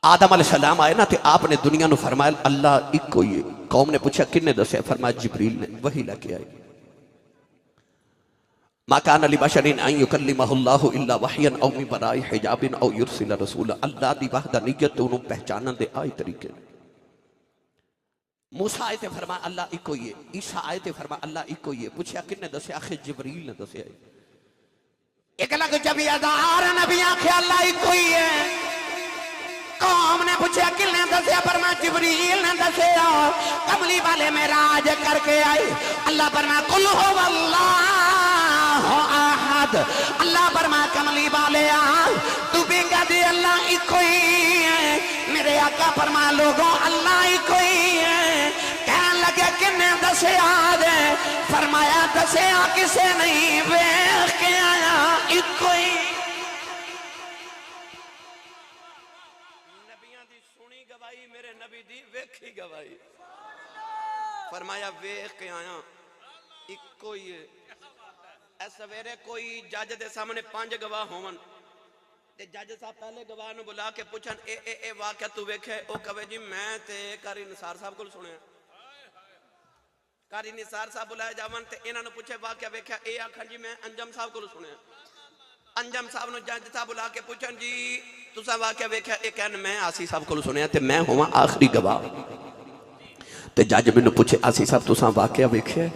आदम अलैहिस्सलाम आए ना ते आपने दुनिया नु फरमाया अल्लाह इको ही है। कौम ने पूछा किन्ने दस्या, फरमाया जिब्रील ने, वही लेके आए। मा कान लिबशरिन अन युकल्लिमहुल्लाहु इल्ला वहयन औ मिन वराइ हिजाबिन औ युरसिल रसूला। अल्लाह दी वहदानियत उन्हों पहचानन दे आई तरीके। मूसा आए ते फरमाया अल्लाह इको ही है। ईसा आए ते फरमाया अल्लाह इको ही है। पूछा किन्ने दस्या, आखिर जिब्रील ने दस्या। एक लग जब हजार नबी आखे अल्लाह इको ही है। कौम ने पूछा किसने दसिया, फरमाया जिब्रील ने दसिया। कमली वाले में राज करके आए। अल्लाह फरमाया कुल हुवल्लाहु अहद। अल्लाह फरमाया कमली वाले आ तू भी कह दे अल्लाह इको ही है। मेरे आका फरमाया लोगों अल्लाह इको ही है। कहने लगे किसने दसिया दे, फरमाया दसिया किसे नहीं, वेख के आया इको ही। मेरे नबी दी वेखी गवाही। फरमाया वेख के आया इको ही है। सवेरे कोई जज दे सामने 5 गवाह होवन ते जज साहब पहले गवाह नु बुला के पूछन ए वाकया तू वेखे। ओ कहे जी मैं ते कारी निसार साहब को सुनिया। कारी निसार साहब बुलाए जावन ते इन्हां नु पूछे वाकया वेख्या। ए आखन जी मैं अंजम साहब को सुनिया। अंजम साहब नु जज साहब बुला के पूछन जी तुसा वाकया वेख्या। ए कहन मैं आसी साहब को सुनिया ते मैं होवां आखिरी गवाह। ते जज मैनू पूछे आसी साहब तुसा वाकया वेख्या?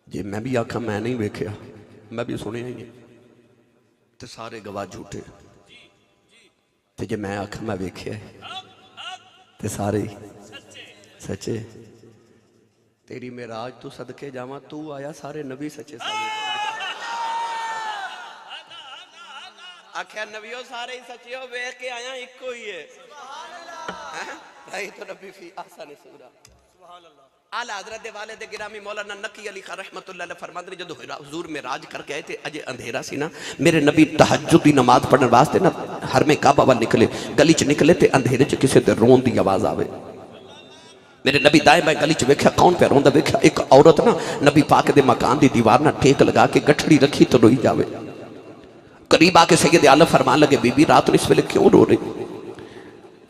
जे मैं भी आखा मैं नहीं वेख्या, मैं भी सुनिया ही है, ते सारे गवाह झूठे। ते जे मैं आखा मैं वेख्या ते सारे सच्चे। तेरी मेराज तू सदके जावा, तू आया सारे नबी सच्चे साबित। आख्या नबियो सारे ही सच्चे हो, वेख के आया इको ही है। तो नबी फी अहसन सूरा। आला हज़रत दे वाले दे गिरामी मौलाना नकी अली खान रहमतुल्लाह अलैह फरमाते ने जदों हुजूर मेराज करके आए थे अजे अंधेरा सी ना। मेरे नबी तहज्जुद दी नमाज पढ़ने वास्ते ना हरमे काबा वाल निकले, गली च निकले ते अंधेरे च किसी दे रोन दी आवाज आवे। मेरे नबी दाएं बाएं गली च वेख्या कौन पे रोंदा, वेख्या एक औरत ना नबी पाक दे मकान दी दीवार ना टेक लगा के गठड़ी रखी तो रोई जावे। करीब आके सैयद आलम फरमान लगे बीबी रात इस वेले क्यों रो रही?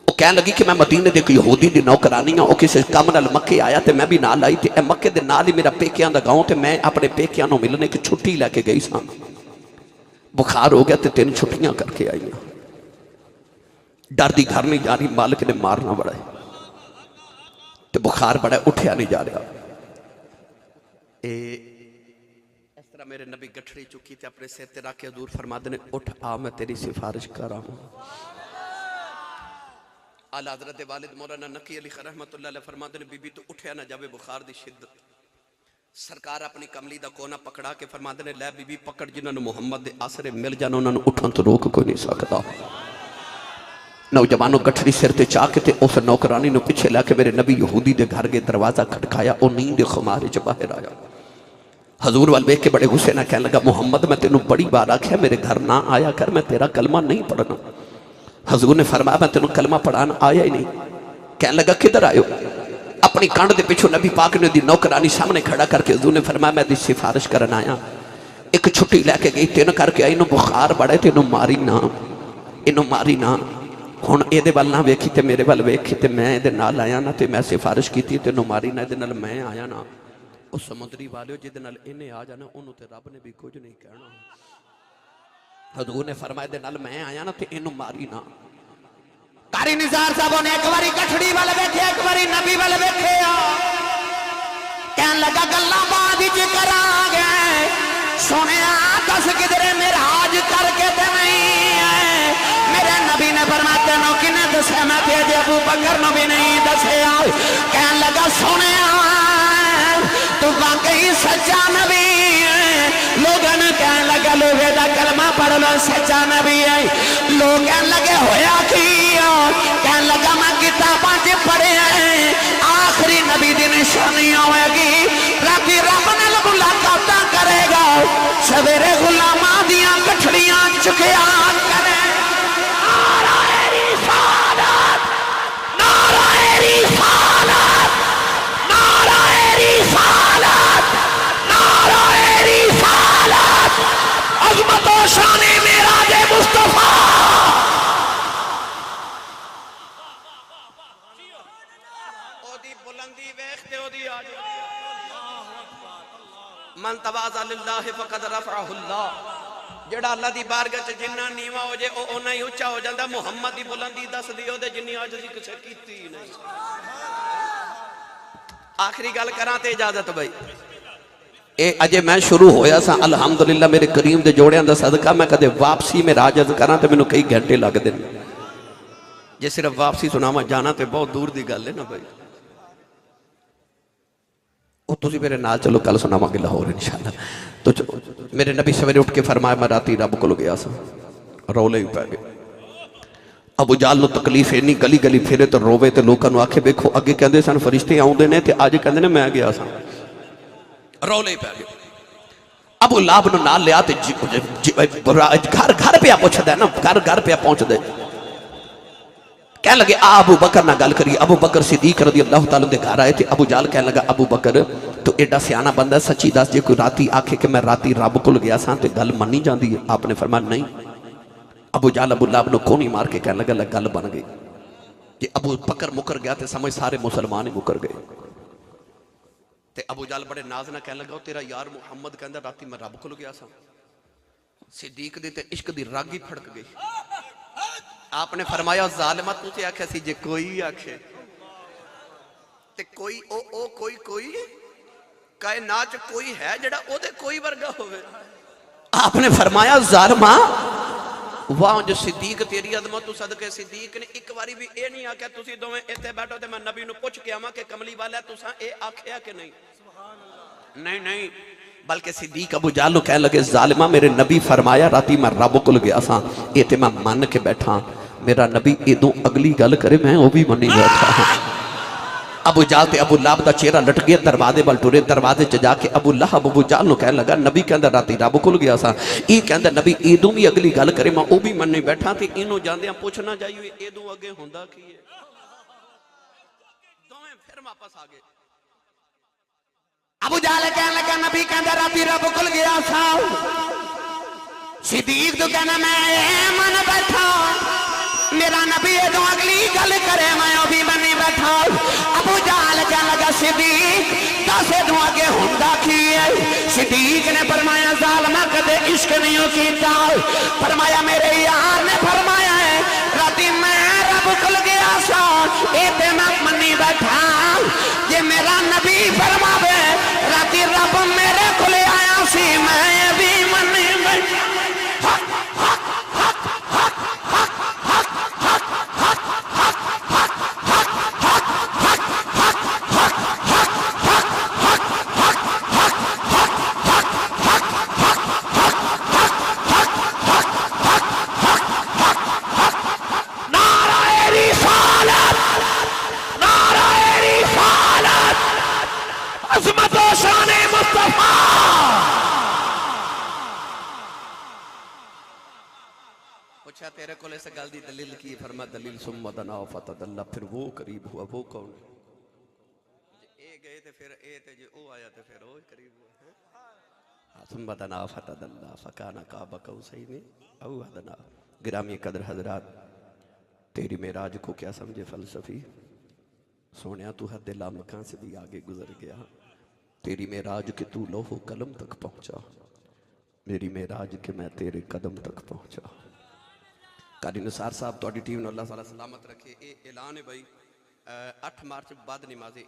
वो कह लगी कि मैं मदीने दे कोई यहूदी दी नौकरानी हाँ, किसी काम नाल मक्के आया ते मैं भी नाल आई ते मक्के दे नाल ही मेरा पेकियां दा गांव ते मैं अपने पेकियां नूं मिलने की छुट्टी लैके गई सां। बुखार हो गया ते 3 छुट्टियां करके आई। डर दी घर नहीं जा रही, मालिक ने मारना बड़ा है ते बुखार बड़ा उठया नहीं जा रहा। इस तरह मेरे नबी गठड़ी चुकी ते अपने सिर ते रख के हजूर फरमाते ने उठ आ मैं तेरी सिफारिश करा। आला हज़रत वालिद मौलाना नकी अली खान रहमतुल्लाह अलैह फरमाते ने बीबी तो उठया ना जावे बुखार दी शिद्दत। सरकार अपनी कमली दा कोना पकड़ा के फरमाते ने लै बीबी पकड़ जिन्हां नूं मुहम्मद दे आसरे मिल जाण उन्हां नूं उठण तो रोक कोई नहीं सकदा। नौजवानों गठरी सिर ते चाह के उस नौकरानी ने पिछे लैके मेरे नबी यहूदी के घर के दरवाजा खटकाया। वो नींद खुमारे च बाहर आया। हजूर वाल वेख के बड़े गुस्से ना कह लगा, मुहम्मद मैं तेन बड़ी बार आख्या मेरे घर ना आया कर, मैं तेरा कलमा नहीं पढ़ना। हजूर ने फरमाया मैं तेन कलमा पढ़ान आया ही नहीं। कह लगा किधर आयो? अपनी कंड के पिछों नबी पाक ने नौकरानी सामने खड़ा करके हजूर ने फरमाया मैं दी सिफारिश करन आया। एक छुट्टी लैके गई, तीन करके आई, इनू बुखार बड़ा है, तेनों मारी ना, इनू मारी ना। हुण इहदे वल ना वेखी ते मेरे वल वेखी ते मैं इहदे नाल आया ना, ते मैं सिफारिश की तेनों मारी ना, इहदे नाल मैं आया ना। उस समुद्री वाले जिहदे नाल इन्हें आ जाना उन्होंने ते रब ने भी कुछ नहीं कहना। हजूर ने फरमाया इहदे नाल मैं आया ना ते इनू मारी ना। कारी निसार साहब ने एक बारी कठड़ी वाल वेखे, एक बारी नबी वाल वेखे, कहन लगा गल्लां बाद विच करांगे, सुनिया दस किधरे मेराज करके ते नहीं आए। मेरे नबी ने फरमाया तेनों किने दस्या? मैं ते अजे अबू बकर नूं भी नहीं दस्या। कहन लगा सुनिया तू वाकई सच्चा नबी है। लोगों ने कहन लगा लोहे दा कलमा पढ़ लो, सच्चा नबी है। लोग कहन लगे होया की? कहन लगा मैं किताबां च पढ़िया आखिरी नबी दी निशानी होगी, राती रब नाल मुलाकातां करेगा, सवेरे गुलामां दियां गठड़ियां चुकिया करे। नाराए रिसालत, नाराए रिसालत, नाराए रिसालत, नाराए रिसालत, अज़मत व शान मेराज मुस्तफा। मन तवाज़ा लिल्लाहि फ़क़द रफ़अहु अल्लाह। जेड़ा अल्लाह दी बारगाह च जिन्ना नीवा हो जाए उन्ना ही उच्चा हो जाता। मुहम्मद दी बुलंदी दस दी ओदे जिन्नी आजिज़ी किसे कीती नहीं। आखिरी गल करां ते इजाजत भाई, ए अजे मैं शुरू होया सा अल्हम्दुलिल्लाह मेरे करीम दे जोड़ियां दा सदका। मैं कदे वापसी में राजद करां ते मैनूं कई घंटे लगदे ने। जे सिर्फ वापसी सुनावा जाना ते बहुत दूर दी गल है ना भाई। तुसी मेरे नाल चलो, कल सुनावांगे लाहौर इंशाअल्लाह। तो मेरे नबी सवेरे उठ के फरमाया मैं राती रब को गया सा, रौले ही पै गए। अबू जाल नूं तकलीफ इन्नी, गली गली फिरे तो रोवे तो लोगों को आखे देखो अगे कहते सन फरिश्ते आउंदे ने ते अज कहते ने मैं गया सा, रौले ही पै गए। अबू लाभ नूं नाल लिया ते घर घर पे पुछदा ना, घर घर पे पहुंचदे। कह लगे आ अबू बकर ना गल करिए। अबू बकर सिद्दीक रज़ी अल्लाह तआला दे घर आए थे। अबू जाल कह लगा अबू बकर तो एडा सियाना बंदा, सच्ची दस जे कोई राती आखे कि मैं राती रब कोल गया सा ते गल मनी जाती है? आपने फरमाया नहीं। अबू जाल अबू लाभ नूं कोनी मार के कह लगा गल बन गई। जे अबू बकर मुकर गया तो समझ सारे मुसलमान ही मुकर गए। ते अबू जाल बड़े नाज ना कह लगा तेरा यार मुहम्मद कहंदा राती मैं रब कोल गया सा। सिद्दीक दी ते इश्क दी रग ही फड़क गई। आपने फरमाया जालिमा तुझे आख्या सी जे कोई आखे ते कोई ओ कोई कायनात च कोई है जेड़ा ओदे कोई वर्गा होवे। आपने फरमाया जालिमा वाह जो सिद्दीक तेरी अदमत तू सदके सिद्दीक ने एक बारी भी ए नहीं आख्या तुसी दोवें इत्थे बैठो ते मैं नबी नूं पुछ के आवां कि कमली वाला तुसां ए आख्या कि नहीं? नहीं नहीं, बल्कि सिद्दीक अबू जाल कह लगे जालिमा मेरे नबी फरमाया राती मैं रब कोल गया सा, ये ते मैं मन के बैठा। मेरा नबी इदों अगली गल करे मैं वो भी मनी बैठा। अबू जाल ते अबू लाभ का चेहरा लट गया, दरवाजे वाल टुरे। दरवाजे च जाके अबू लाहब अबू जाल कह लगा नबी कहंदा राती रब कोल गया सा, ये कहंदा नबी इदों भी अगली गल करे मैं वो भी मनी बैठा। ते इनू जांदियां पुछना जाइए इदों अगे हुंदा की है? दोवें फिर वापस आ गए। अबू जाल कहने लगा नबी कहंदा राती रब कोल गया सा। सिद्दीक तो कहना मैं मन बैठा, मेरा नबी एदों अगली गल करे मैं वो भी मनी बैठा। अबू जाल कहने लगा सिद्दीक दस एदों अगे हुंदा की है? सिद्दीक ने फरमाया जालिमा कदे इश्क नहीं कीता। फरमाया मेरे यार ने फरमाया है राती मैं रब कोल गया सा, ए ते मैं मनी बैठा। जे मेरा नबी फरमावे राती रब मेरे कोल आया सी मैं भी मनी बैठा। नारा मेरे को इस गल की दलील की है? फरमा दलील सुम्मा दना फतदल्ला, फिर वो करीब हुआ। वो कौन है? जे ए गए थे फिर ए थे, जे ओ आया तो फिर वो करीब हुआ। सुम्मा दना फतदल्ला फकाना काबा कौसैनी औ अदना। गिरामी कदर हजरात, तेरी मेराज को क्या समझे फलसफी? सोनिया तू हद लामकां से भी आगे गुजर गया। तेरी मेराज के तू लोहो कलम तक पहुंचा, मेरी मेराज के मैं तेरे कदम तक पहुंचा। कारी निसार साहब, तुहाडी टीम नूं अल्लाह ताला सलामत रखे। ये ऐलान है भाई 8 मार्च बाद नमाज़े